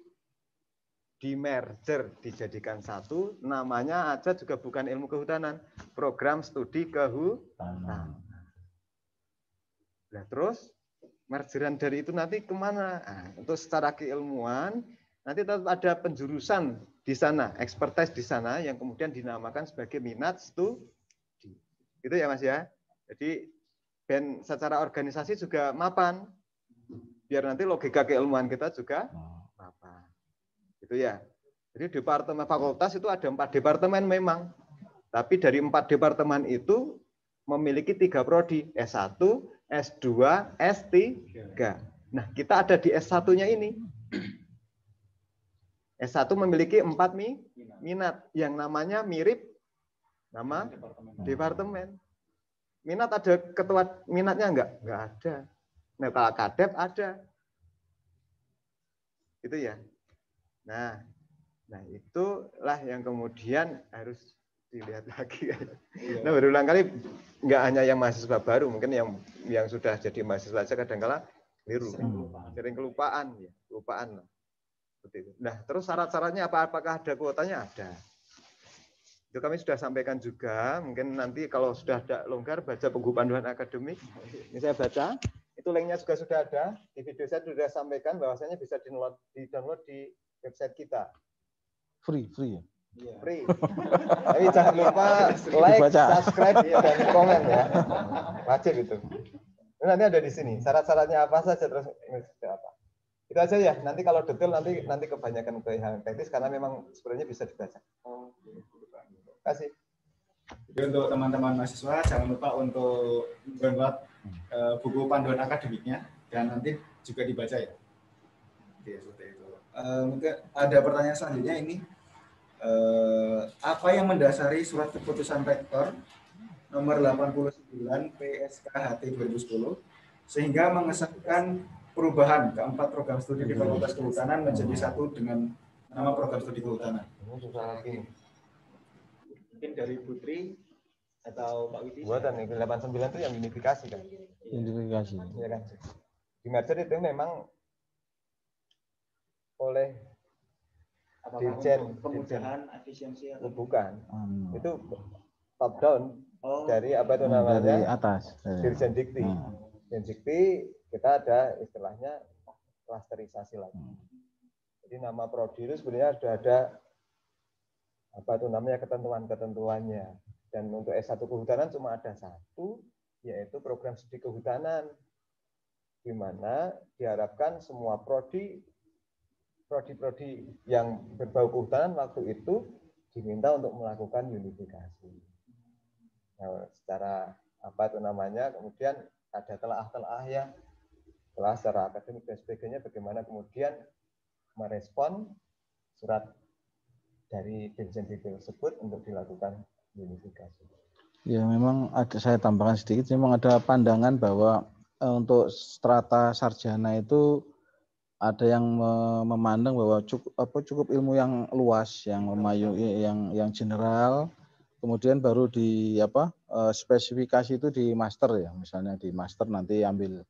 di merger dijadikan satu, namanya aja juga bukan ilmu kehutanan, program studi kehutanan. Nah terus mergeran dari itu nanti kemana? Nah, untuk secara keilmuan nanti tetap ada penjurusan di sana, expertise di sana yang kemudian dinamakan sebagai minat studi. Itu ya Mas ya. Jadi dan secara organisasi juga mapan, biar nanti logika keilmuan kita juga mapan. Gitu ya. Jadi departemen fakultas itu ada 4 departemen memang, tapi dari 4 departemen itu memiliki 3 prodi, S1, S2, S3. Nah kita ada di S1-nya ini. S1 memiliki 4 minat yang namanya mirip nama departemen. Minat ada ketua minatnya enggak? Enggak ada. Nah, kalau kadep ada. Itu ya. Nah itulah yang kemudian harus dilihat lagi. Nah, berulang kali enggak hanya yang mahasiswa baru, mungkin yang sudah jadi mahasiswa saja kadang-kala keliru. Sering kelupaan ya, kelupaan lah. Seperti itu. Nah, terus syarat-syaratnya apakah ada kuotanya? Ada. Itu kami sudah sampaikan juga, mungkin nanti kalau sudah ada longgar baca buku panduan akademik. Ini saya baca, itu linknya juga sudah ada. Di video saya sudah sampaikan bahwasanya bisa di-download di website kita. Free ya? Free. Tapi jangan lupa like, subscribe, dan komen ya. Wajib itu. Ini nanti ada di sini. Syarat-syaratnya apa saja, terus apa. Itu aja ya. Nanti kalau detail nanti kebanyakan ke hal teknis karena memang sebenarnya bisa dibaca. Terima kasih. Jadi untuk teman-teman mahasiswa jangan lupa untuk download buku panduan akademiknya dan nanti juga dibaca ya. Oke, seperti itu. Mungkin ada pertanyaan selanjutnya ini. Apa yang mendasari surat keputusan rektor nomor 89 PSKHT 2010 sehingga mengesahkan perubahan keempat program studi di Fakultas Kehutanan menjadi satu dengan nama program studi kehutanan? Mungkin dari Putri atau Pak Widi. Buatan 89 itu yang unifikasi kan? Unifikasi. Ya kan. Di merger itu memang oleh Dirjen kemudahan efisiensi atau bukan. Itu top down dari apa itu namanya? Dari atas. Dirjen Dikti. Dirjen Dikti kita ada istilahnya klasterisasi lagi. Jadi nama prodi itu sebenarnya sudah ada apa itu namanya ketentuan-ketentuannya. Dan untuk S1 kehutanan cuma ada satu, yaitu program studi kehutanan, di mana diharapkan semua prodi yang berbau kehutanan waktu itu diminta untuk melakukan unifikasi. Nah, secara apa itu namanya, kemudian ada telah ya, telah secara akademik dan sebagainya, bagaimana kemudian merespon surat dari Dirjen Dikti tersebut untuk dilakukan unifikasi. Ya memang ada, saya tambahkan sedikit, memang ada pandangan bahwa untuk strata sarjana itu ada yang memandang bahwa cukup ilmu yang luas, yang memayungi, yang general, kemudian baru di spesifikasi itu di master ya, misalnya di master nanti ambil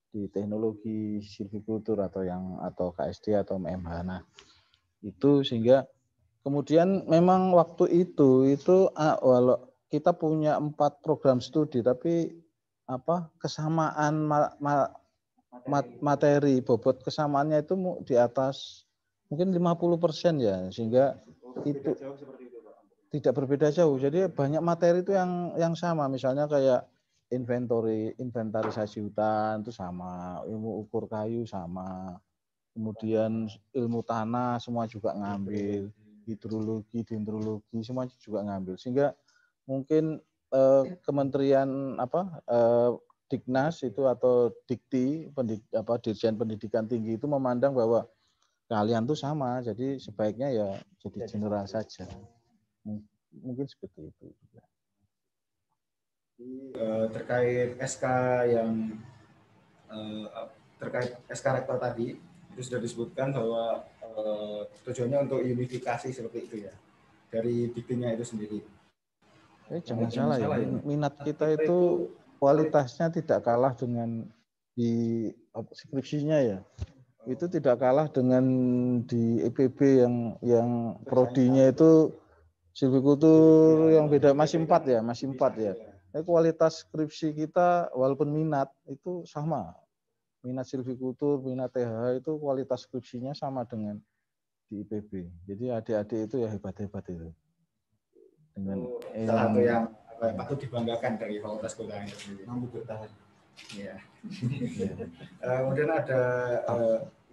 di teknologi silvikultur atau KSD atau MH. Nah, itu sehingga kemudian memang waktu itu walau kita punya 4 program studi tapi kesamaan materi bobot kesamaannya itu di atas mungkin 50% ya, sehingga itu tidak berbeda jauh. Jadi banyak materi itu yang sama, misalnya kayak inventarisasi hutan itu sama, ilmu ukur kayu sama, kemudian ilmu tanah semua juga ngambil, hidrologi, dendrologi semua juga ngambil, sehingga mungkin Kementerian Diknas itu atau Dikti Dirjen Pendidikan Tinggi itu memandang bahwa kalian tuh sama, jadi sebaiknya ya jadi general saja. Mungkin seperti itu. Terkait SK yang terkait SK rektor tadi itu sudah disebutkan bahwa tujuannya untuk unifikasi seperti itu ya dari diktinya itu sendiri. Jangan salah ya, minat kita itu kualitasnya tidak kalah dengan di skripsinya ya. Itu tidak kalah dengan di EPB yang prodinya itu silvikultur yang beda, masih 4 ya. Kualitas skripsi kita walaupun minat itu sama. Minat silvikultur, minat TH itu kualitas skripsinya sama dengan di IPB. Jadi adik-adik itu ya hebat-hebat itu. Dengan salah satu yang patut dibanggakan dari Fakultas Kehutanan itu. Mampu bertahan. Ya. Kemudian ada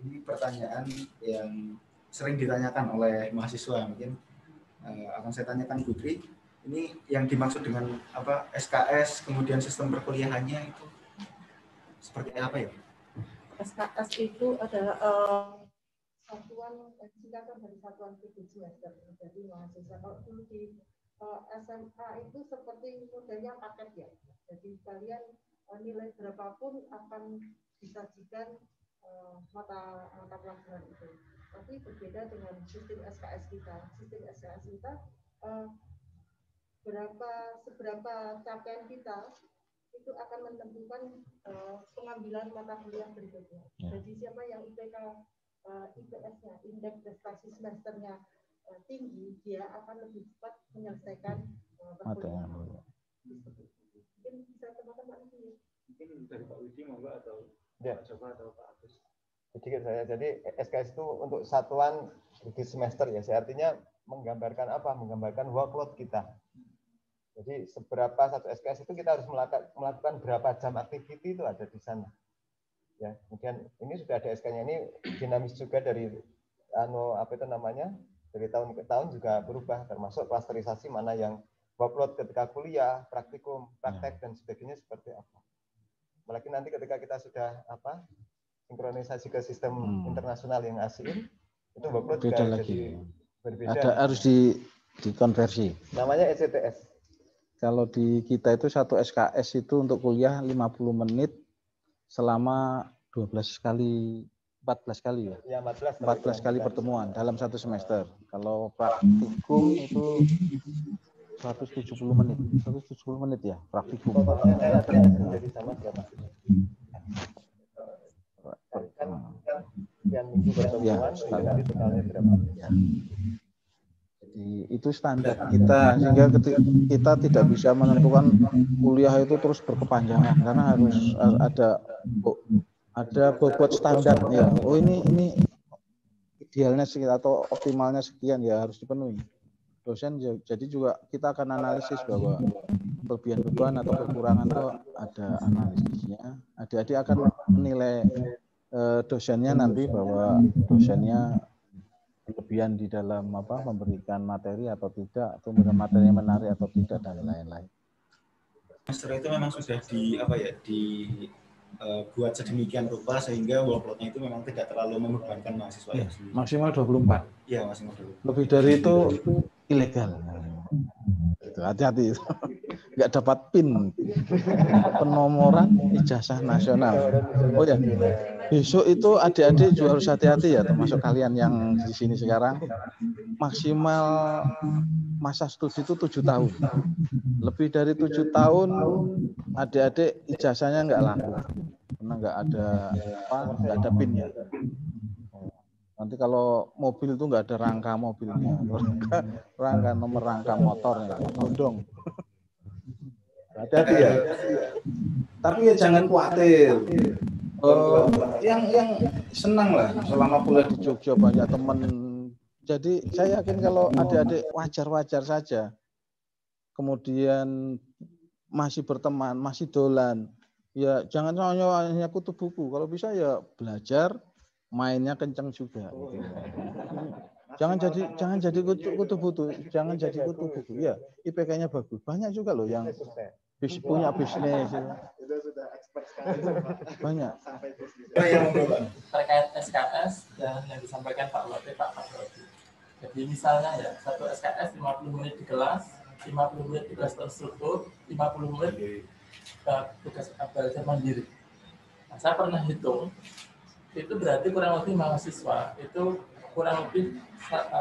ini pertanyaan yang sering ditanyakan oleh mahasiswa, mungkin akan saya tanyakan Putri. Ini yang dimaksud dengan SKS, kemudian sistem perkuliahannya itu seperti apa ya? SKS itu adalah satuan singkatan dari satuan studi semester. Jadi mahasiswa kalau dulu di SMA itu seperti modelnya paket ya. Jadi kalian nilai berapapun akan disajikan mata pelajaran itu. Tapi berbeda dengan sistem SKS kita. Sistem SKS kita seberapa capaian kita itu akan menentukan pengambilan mata kuliah berikutnya. Jadi siapa yang IPK IPS-nya, indeks prestasi semesternya tinggi, dia akan lebih cepat menyelesaikan perkuliahan. Mungkin bisa teman-teman ini. Mungkin dari Pak Widi monggo atau ya. Pak Joko atau Pak Agus. Jadi SKS itu untuk satuan di semester ya. Artinya menggambarkan apa? Menggambarkan workload kita. Jadi seberapa satu SKS itu kita harus melakukan berapa jam activity itu ada di sana. Ya, kemudian ini sudah ada SK-nya, ini dinamis juga dari dari tahun ke tahun juga berubah, termasuk klasterisasi mana yang workload ketika kuliah, praktikum, praktek dan sebagainya seperti apa. Apalagi nanti ketika kita sudah sinkronisasi ke sistem internasional yang ASEAN, itu workload beda juga lagi. Jadi berbeda. Harus dikonversi. Namanya ECTS. Kalau di kita itu satu SKS itu untuk kuliah 50 menit selama 14 kali ya. 14 kali pertemuan dalam satu semester. Kalau praktikum itu 170 menit ya praktikum. Jadi sama berapa? Yang minggu pertemuan nanti totalnya berapa? Jadi itu standar kita, sehingga kita tidak bisa menentukan kuliah itu terus berkepanjangan karena harus ada bobot standar ya. Oh ini idealnya sekian atau optimalnya sekian ya harus dipenuhi. Dosen jadi juga kita akan analisis bahwa kelebihan beban atau kekurangan itu ada analisisnya. Adik-adik akan menilai dosennya nanti bahwa dosennya kelebihan di dalam memberikan materi atau tidak, atau materi yang menarik atau tidak dan lain-lain. Semester itu memang sudah buat sedemikian rupa sehingga workload-nya itu memang tidak terlalu membebankan mahasiswa ya. Maksimal 24. Iya, maksimal 24. Lebih dari itu ilegal. Itu hati-hati itu. Nggak dapat PIN penomoran ijazah nasional. Oh ya, besok itu adik-adik juga harus hati-hati ya, termasuk kalian yang di sini sekarang. Maksimal masa studi itu 7 tahun. Lebih dari 7 tahun adik-adik ijazahnya nggak laku karena nggak ada PIN-nya. Nanti kalau mobil itu nggak ada rangka mobilnya, nomor rangka motornya, gondong. Hati-hati ya. Tapi ya jangan khawatir. Yang senang lah selama kuliah di Jogja banyak teman. Jadi saya yakin kalau adik-adik wajar-wajar saja. Kemudian masih berteman, masih dolan. Ya jangan hanya kutu buku. Kalau bisa ya belajar, mainnya kencang juga. Gitu. Jangan jadi kutu buku, jangan jadi kutu buku. Ya, IPK-nya bagus. Banyak juga loh yang punya bisnis. Itu sudah expert sekali. Banyak. Terkait SKS yang disampaikan Pak Wati. Jadi misalnya ya, satu SKS 50 menit di kelas, 50 menit tugas terstruktur, 50 menit tugas belajar mandiri. Nah, saya pernah hitung, itu berarti kurang lebih mahasiswa itu kurang lebih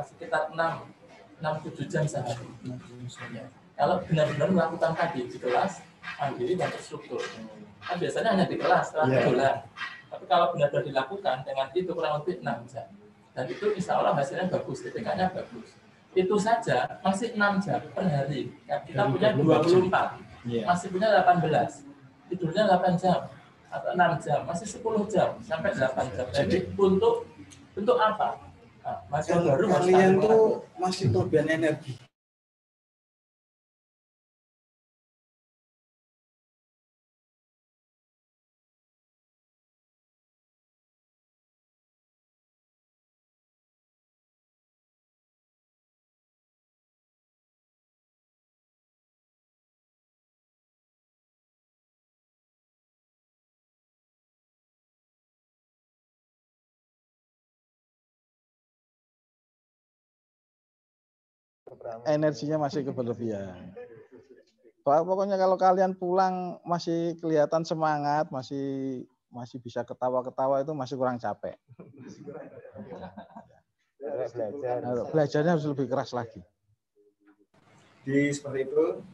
sekitar 6-7 jam sehari. Kalau benar-benar melakukan tadi di kelas, mandiri dan terstruktur. Kan biasanya hanya di kelas, setelah tapi kalau benar-benar dilakukan dengan itu kurang lebih 6 jam. Dan itu insya Allah hasilnya bagus, IPK-nya bagus. Itu saja masih 6 jam per hari. Kita punya 24, masih punya 18. Tidurnya 8 jam atau 6 jam, masih 10 jam sampai 8 jam. Jadi untuk apa? Nah, baru kalian tuh masih kelebihan energi. Energinya masih berlebihan. Pokoknya kalau kalian pulang masih kelihatan semangat, masih bisa ketawa-ketawa, itu masih kurang capek. Belajarnya harus lebih keras lagi. Jadi seperti itu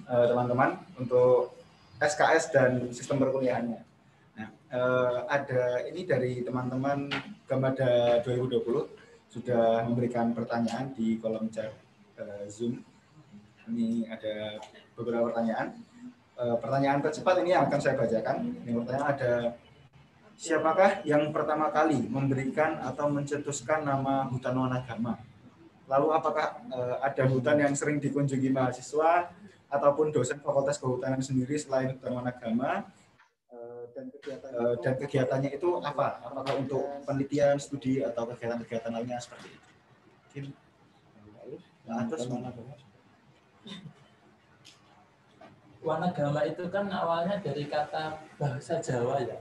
teman-teman untuk SKS dan sistem perkuliahannya. Nah, ada ini dari teman-teman Gamada 2020. sudah memberikan pertanyaan di kolom chat Zoom. Ini ada beberapa pertanyaan. Pertanyaan tercepat ini yang akan saya bacakan. Yang pertama ada, siapakah yang pertama kali memberikan atau mencetuskan nama hutan Wanagama? Lalu apakah ada hutan yang sering dikunjungi mahasiswa ataupun dosen Fakultas Kehutanan sendiri selain hutan Wanagama? Dan kegiatannya itu apa? Apakah untuk penelitian, studi, atau kegiatan-kegiatan lainnya seperti itu? Mungkin atas Wanagama. Wanagama itu kan awalnya dari kata bahasa Jawa ya.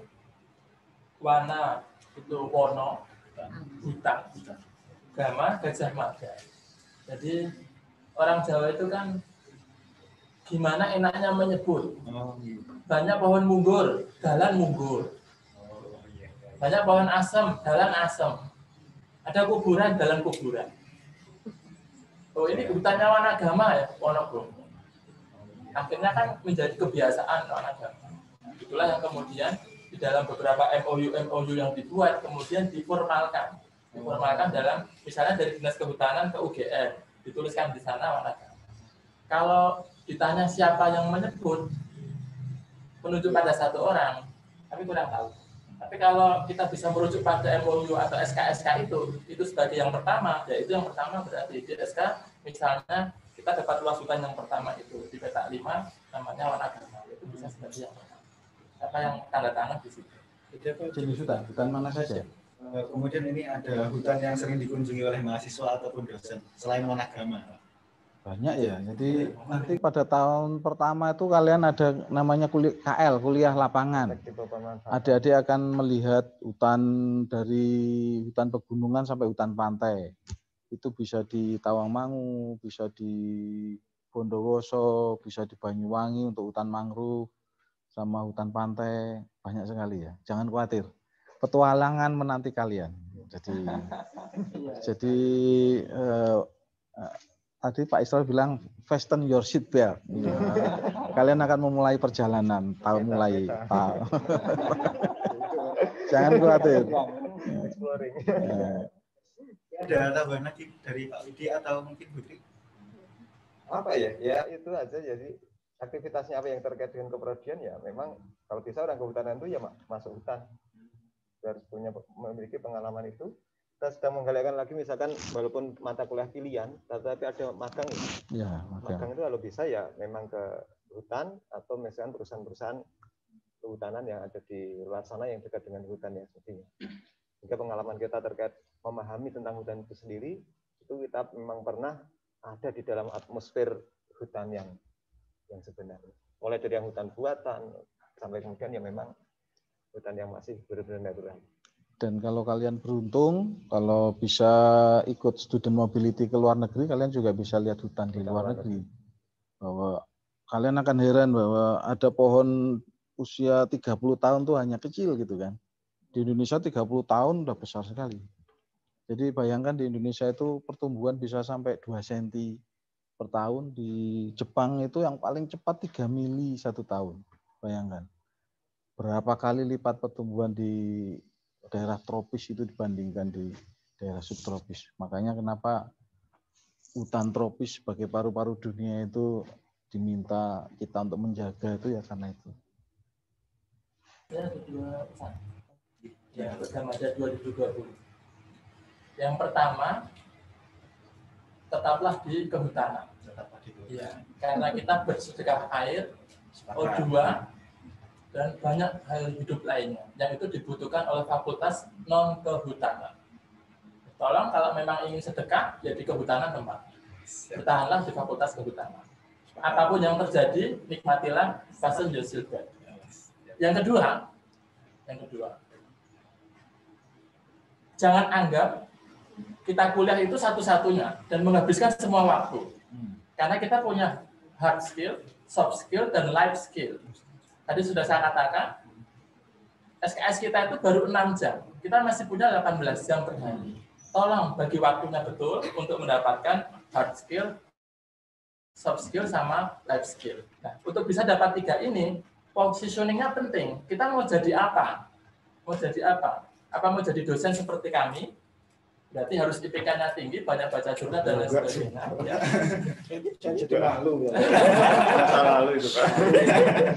Wana itu wono, hutan, gama gajah mada. Jadi orang Jawa itu kan gimana enaknya menyebut. Banyak pohon munggur, dalan munggur. Banyak pohon asem, dalan asem. Ada kuburan, dalan kuburan. Oh ini hutannya Wanagama ya, Wonogromo. Akhirnya kan menjadi kebiasaan Wanagama. Itulah yang kemudian di dalam beberapa MOU yang dibuat kemudian diformalkan dalam misalnya dari Dinas Kehutanan ke UGM dituliskan di sana Wanagama. Kalau ditanya siapa yang menyebut menunjuk pada satu orang, tapi kurang tahu. Tapi kalau kita bisa merujuk pada MOU atau SK itu sebagai yang pertama, ya itu yang pertama berarti di SK misalnya kita dapat luas hutan yang pertama itu di peta 5 namanya Wanagama, itu bisa sebagai yang pertama. Apa yang tanda tangan di situ? Jenis hutan mana saja? Kemudian ini ada hutan yang sering dikunjungi oleh mahasiswa ataupun dosen selain Wanagama. Banyak ya. Jadi nanti pada tahun pertama itu kalian ada namanya kuliah lapangan. Adik-adik akan melihat hutan dari hutan pegunungan sampai hutan pantai. Itu bisa di Tawangmangu, bisa di Bondowoso, bisa di Banyuwangi untuk hutan mangrove, sama hutan pantai, banyak sekali ya. Jangan khawatir, petualangan menanti kalian. Jadi tadi Pak Isra bilang fasten your seat belt. Kalian akan memulai perjalanan, Jangan khawatir. Ada tambahan lagi dari Pak Widi atau mungkin Putri? Apa ya? Ya itu aja. Jadi aktivitasnya apa yang terkait dengan keprodian ya memang kalau bisa orang kehutanan itu ya masuk hutan. Harus memiliki pengalaman itu. Kita sedang menggalakkan lagi misalkan walaupun mata kuliah pilihan, tetapi ada magang. Ya, magang itu kalau bisa ya memang ke hutan atau misalkan perusahaan-perusahaan kehutanan yang ada di luar sana yang dekat dengan hutan ya sepertinya. Jika pengalaman kita terkait memahami tentang hutan itu sendiri, itu kita memang pernah ada di dalam atmosfer hutan yang sebenarnya. Mulai dari yang hutan buatan sampai kemudian ya memang hutan yang masih benar-benar natural. Dan kalau kalian beruntung, kalau bisa ikut student mobility ke luar negeri, kalian juga bisa lihat hutan di luar negeri. Bahwa kalian akan heran bahwa ada pohon usia 30 tahun tuh hanya kecil gitu kan. Di Indonesia 30 tahun udah besar sekali. Jadi bayangkan di Indonesia itu pertumbuhan bisa sampai 2 cm per tahun. Di Jepang itu yang paling cepat 3 mili 1 tahun. Bayangkan. Berapa kali lipat pertumbuhan di daerah tropis itu dibandingkan di daerah subtropis. Makanya kenapa hutan tropis sebagai paru-paru dunia itu diminta kita untuk menjaga itu ya karena itu. Ya, kedua pesan. Ya, Gamaja 2020. Yang pertama, tetaplah di kehutanan. Ya, karena kita bersedekah air, O2, dan banyak hal hidup lainnya yang itu dibutuhkan oleh fakultas non kehutanan. Tolong kalau memang ingin sedekah ya di kehutanan tempat. Bertahanlah di fakultas kehutanan. Apapun yang terjadi, nikmatilah fasten your seatbelt. Yang kedua, jangan anggap kita kuliah itu satu-satunya dan menghabiskan semua waktu. Karena kita punya hard skill, soft skill, dan life skill. Tadi sudah saya katakan, SKS kita itu baru 6 jam. Kita masih punya 18 jam per hari. Tolong bagi waktunya betul untuk mendapatkan hard skill, soft skill, sama life skill. Nah, untuk bisa dapat 3 ini, positioning-nya penting. Kita mau jadi apa? Apa mau jadi dosen seperti kami, berarti harus IPK-nya tinggi, banyak baca jurnal dan lain sebagainya. Ya. Jadi malu ya. Masa lalu itu Pak.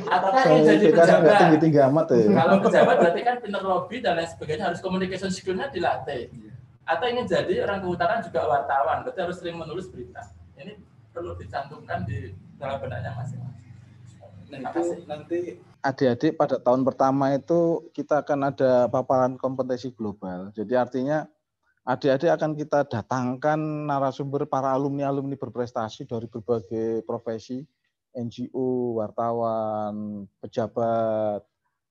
Apakah ingin jadi pejabat? Tinggi-tinggi amat ya. Kalau pejabat berarti kan pinter lobby dan lain sebagainya, harus communication skill-nya dilatih. Atau ingin jadi orang kehutanan juga wartawan, berarti harus sering menulis berita. Ini perlu dicantumkan di dalam benaknya masing-masing. Nah, itu nanti adik-adik pada tahun pertama itu kita akan ada paparan kompetensi global. Jadi artinya adik-adik akan kita datangkan narasumber para alumni-alumni berprestasi dari berbagai profesi, NGO, wartawan, pejabat,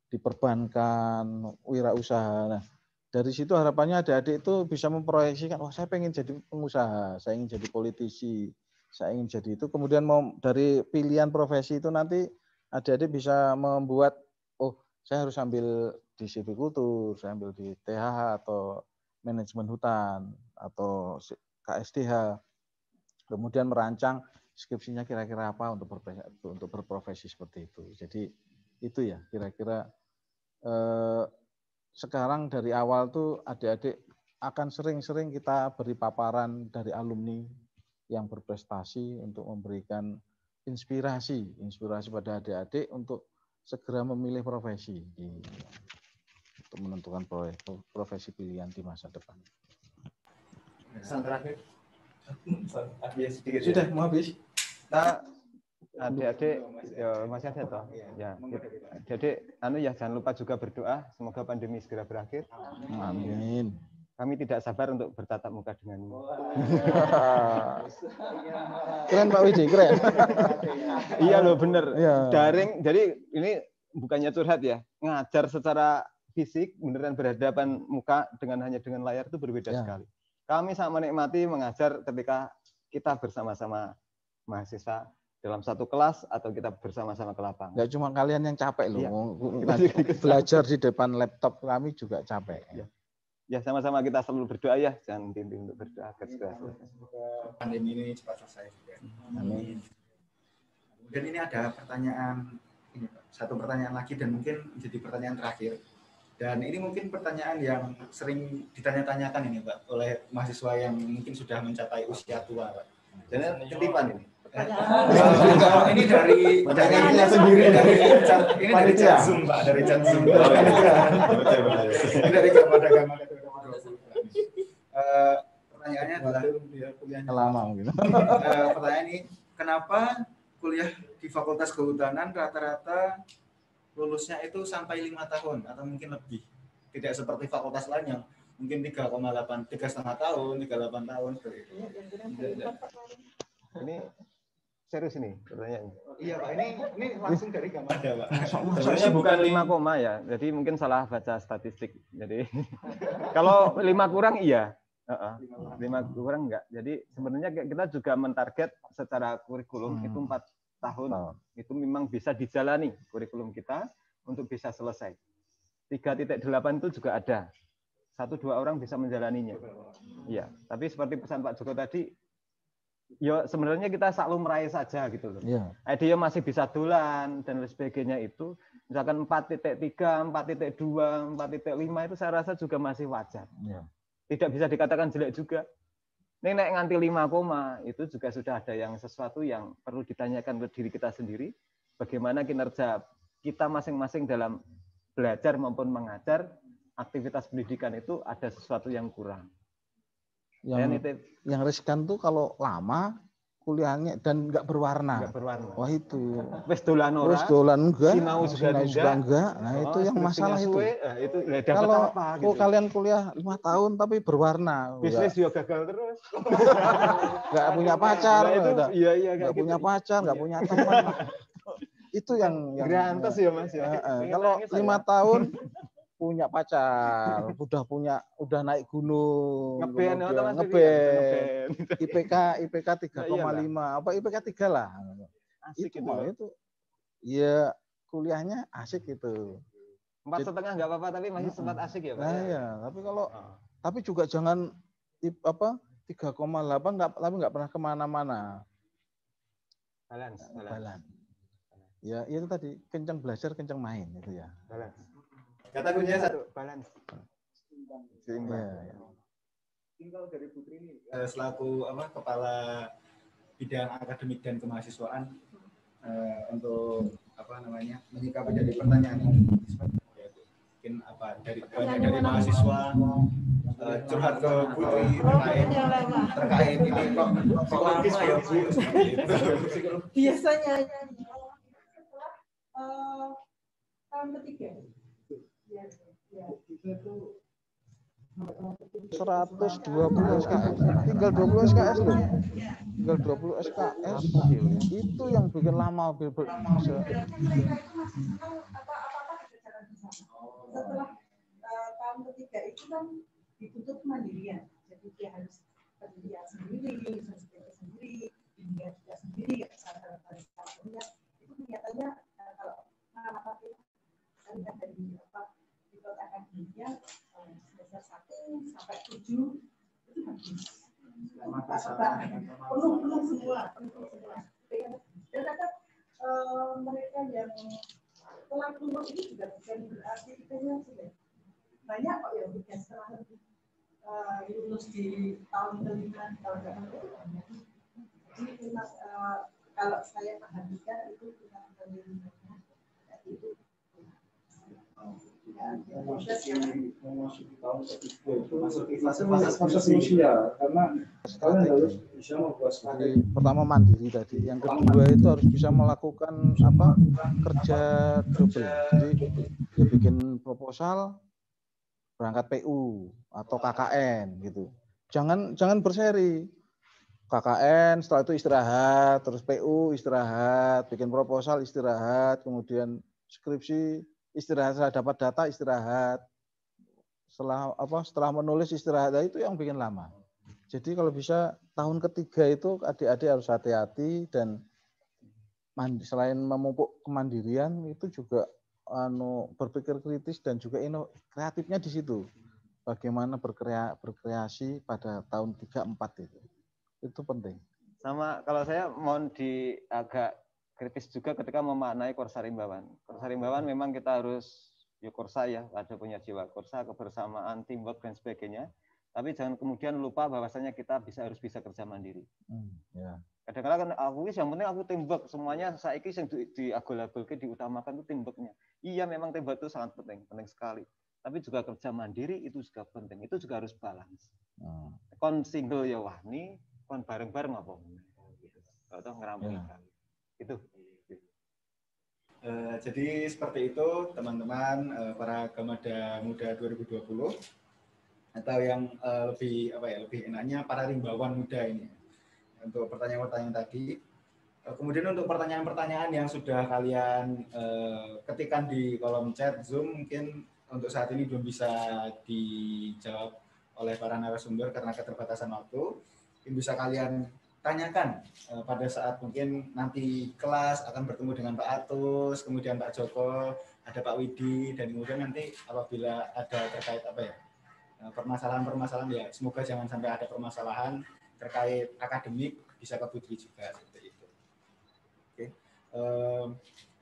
di perbankan, wirausaha. Nah, dari situ harapannya adik-adik itu bisa memproyeksikan, oh saya pengen jadi pengusaha, saya ingin jadi politisi, saya ingin jadi itu. Kemudian mau dari pilihan profesi itu nanti adik-adik bisa membuat, oh saya harus ambil di silvikultur, saya ambil di THH atau manajemen hutan atau KSDH, kemudian merancang skripsinya kira-kira apa untuk berprofesi seperti itu. Jadi itu ya kira-kira sekarang dari awal tuh adik-adik akan sering-sering kita beri paparan dari alumni yang berprestasi untuk memberikan inspirasi pada adik-adik untuk segera memilih profesi untuk menentukan profesi pilihan di masa depan. pesan terakhir. Ya, sedikit sudah mau habis. Nah, adik-adik ya masih ada toh. Ya. Jadi jangan lupa juga berdoa semoga pandemi segera berakhir. Amin. Kami tidak sabar untuk bertatap muka denganmu. Keren Pak Widi, keren. Iya loh bener. Ya. Daring, jadi ini bukannya curhat ya. Ngajar secara fisik beneran berhadapan muka hanya dengan layar itu berbeda sekali. Kami sangat menikmati mengajar ketika kita bersama-sama mahasiswa dalam satu kelas atau kita bersama-sama ke lapangan. Nggak cuma kalian yang capek loh. Iya. Belajar di depan laptop kami juga capek. Ya. Ya sama-sama kita selalu berdoa ya, jangan henti untuk berdoa agar segera selesai. Semoga pandemi ini cepat selesai juga. Amin. Kemudian ini ada pertanyaan, satu pertanyaan lagi dan mungkin jadi pertanyaan terakhir. Dan ini mungkin pertanyaan yang sering ditanya-tanyakan ini Pak oleh mahasiswa yang mungkin sudah mencapai usia tua Pak. Dan ketipan ini. Ini dari pertanyaannya sendiri dari chat Zoom Pak, dari chat Zoom. Ini dari Kepada Agama. Pertanyaannya adalah Lama mungkin. Pertanyaan ini, kenapa kuliah di Fakultas Kehutanan rata-rata lulusnya itu sampai 5 tahun atau mungkin lebih? Tidak seperti fakultas lain yang mungkin 3,8, 3,5 tahun, 3,8 tahun seperti itu. Ini serius ini pertanyaannya. Iya Pak, ini langsung dari Gamada Pak. Sebenarnya bukan 5 koma ya, jadi mungkin salah baca statistik. Jadi kalau 5 kurang iya, 5 kurang enggak. Jadi sebenarnya kita juga mentarget secara kurikulum itu 4 tahun. Itu memang bisa dijalani kurikulum kita untuk bisa selesai. 3.8 itu juga ada. 1-2 orang bisa menjalaninya. Iya, tapi seperti pesan Pak Joko tadi, ya sebenarnya kita selalu meraih saja gitu loh. Iya. Dia masih bisa dolan dan lain sebagainya itu, misalkan 4.3, 4.2, 4.5 itu saya rasa juga masih wajar. Iya. Tidak bisa dikatakan jelek juga. Ini naik nganti 5 koma itu juga sudah ada yang sesuatu yang perlu ditanyakan ke diri kita sendiri. Bagaimana kinerja kita masing-masing dalam belajar maupun mengajar, aktivitas pendidikan itu ada sesuatu yang kurang. Yang riskan tuh kalau lama kuliahnya dan nggak berwarna. Wah itu. Wes dolan ora. Wes dolan enggak. Sinau juga enggak. Nah itu yang masalah itu. Kalau gitu. Kalian kuliah 5 tahun tapi berwarna. Bisnis juga gagal terus. Nggak punya pacar. Iya nggak punya pacar, nggak punya teman. Itu yang grantes ya Mas ya. Kalau 5 tahun punya pacar, udah naik gunung, ngeband, IPK 3,5, apa IPK 3 lah. Asik itu. Ya kuliahnya asik itu. 4,5 nggak apa-apa tapi masih sempat asik ya Pak. Nah ya, tapi juga jangan 3,8 tapi nggak pernah kemana-mana. Balance. Ya itu tadi kencang belajar, kencang main itu ya. Balance. Kata kuncinya 1, balance. Seimbang. Ya. tinggal dari Putri ini selaku kepala bidang akademik dan kemahasiswaan untuk menyikapi dari pertanyaan ini. Mungkin dari mahasiswa curhat ke Putri terkait ini kok lama ya Bu? Biasanya tahun ketiga. Ya. 120 SKS, tinggal 20 SKS loh, tinggal 20 SKS itu yang bikin lama. Setelah tahun ketiga itu kan dituntut kemandirian, jadi dia harus kerja sendiri, sendiri, dia juga sendiri, itu kelihatannya kalau anak-anak itu dari ikut akademiknya semester 1 sampai 7 itu habis. Penuh semua. Dan ada mereka yang telah lulus ini juga bukan berarti kitanya sudah banyak kok yang bukan setelah lulus di tahun kelima, tahun ke-6 itu banyak. Jadi kalau saya perhatikan itu kita kelima itu memasuki tahun ketiga itu memasuki fase sosial karena kalian harus bisa membuat strategi. Pertama mandiri tadi, yang kedua itu harus bisa melakukan kerja double. Jadi dia bikin proposal, berangkat PU atau KKN gitu. Jangan berseri. KKN setelah itu istirahat, terus PU istirahat, bikin proposal istirahat, kemudian skripsi istirahat, setelah dapat data istirahat, setelah menulis istirahat, itu yang bikin lama. Jadi kalau bisa tahun ketiga itu adik-adik harus hati-hati dan selain memupuk kemandirian itu juga berpikir kritis dan juga kreatifnya di situ. Bagaimana berkreasi pada tahun 3-4 itu penting. Sama kalau saya mohon agak kritis juga ketika memaknai Korsa Rimbawan. Korsa Rimbawan memang kita harus Korsa ya, ada punya jiwa Korsa, kebersamaan, teamwork dan sebagainya. Tapi jangan kemudian lupa bahwasanya kita harus bisa kerja mandiri. Ya. Kadang-kadang kan yang penting aku teamwork, semuanya saiki yang diagul-agulke diutamakan itu teamworknya. Iya memang teamwork itu sangat penting sekali. Tapi juga kerja mandiri itu juga penting. Itu juga harus balance. Kon single ya wani, kon bareng-bareng apa? Atau ngerampung. Itu. Jadi seperti itu teman-teman para Gamada Muda 2020 atau yang lebih enaknya para rimbawan muda ini untuk pertanyaan-pertanyaan tadi. Kemudian untuk pertanyaan-pertanyaan yang sudah kalian ketikkan di kolom chat Zoom mungkin untuk saat ini belum bisa dijawab oleh para narasumber karena keterbatasan waktu. Mungkin bisa kalian tanyakan pada saat mungkin nanti kelas akan bertemu dengan Pak Atus, kemudian Pak Joko, ada Pak Widi, dan kemudian nanti apabila ada terkait permasalahan-permasalahan ya semoga jangan sampai ada permasalahan terkait akademik bisa ke Putri juga seperti itu. Oke.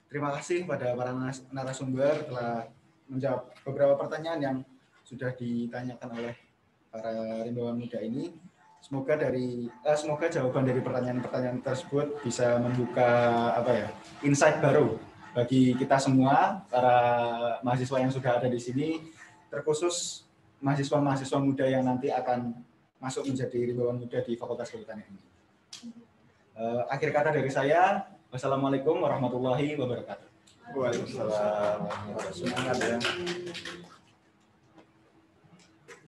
Terima kasih pada para narasumber telah menjawab beberapa pertanyaan yang sudah ditanyakan oleh para rimbawan muda ini. Semoga jawaban dari pertanyaan-pertanyaan tersebut bisa membuka insight baru bagi kita semua para mahasiswa yang sudah ada di sini, terkhusus mahasiswa-mahasiswa muda yang nanti akan masuk menjadi rimbawan muda di Fakultas Kehutanan ini. Akhir kata dari saya, wassalamualaikum warahmatullahi wabarakatuh. Waalaikumsalam. Semangat ya.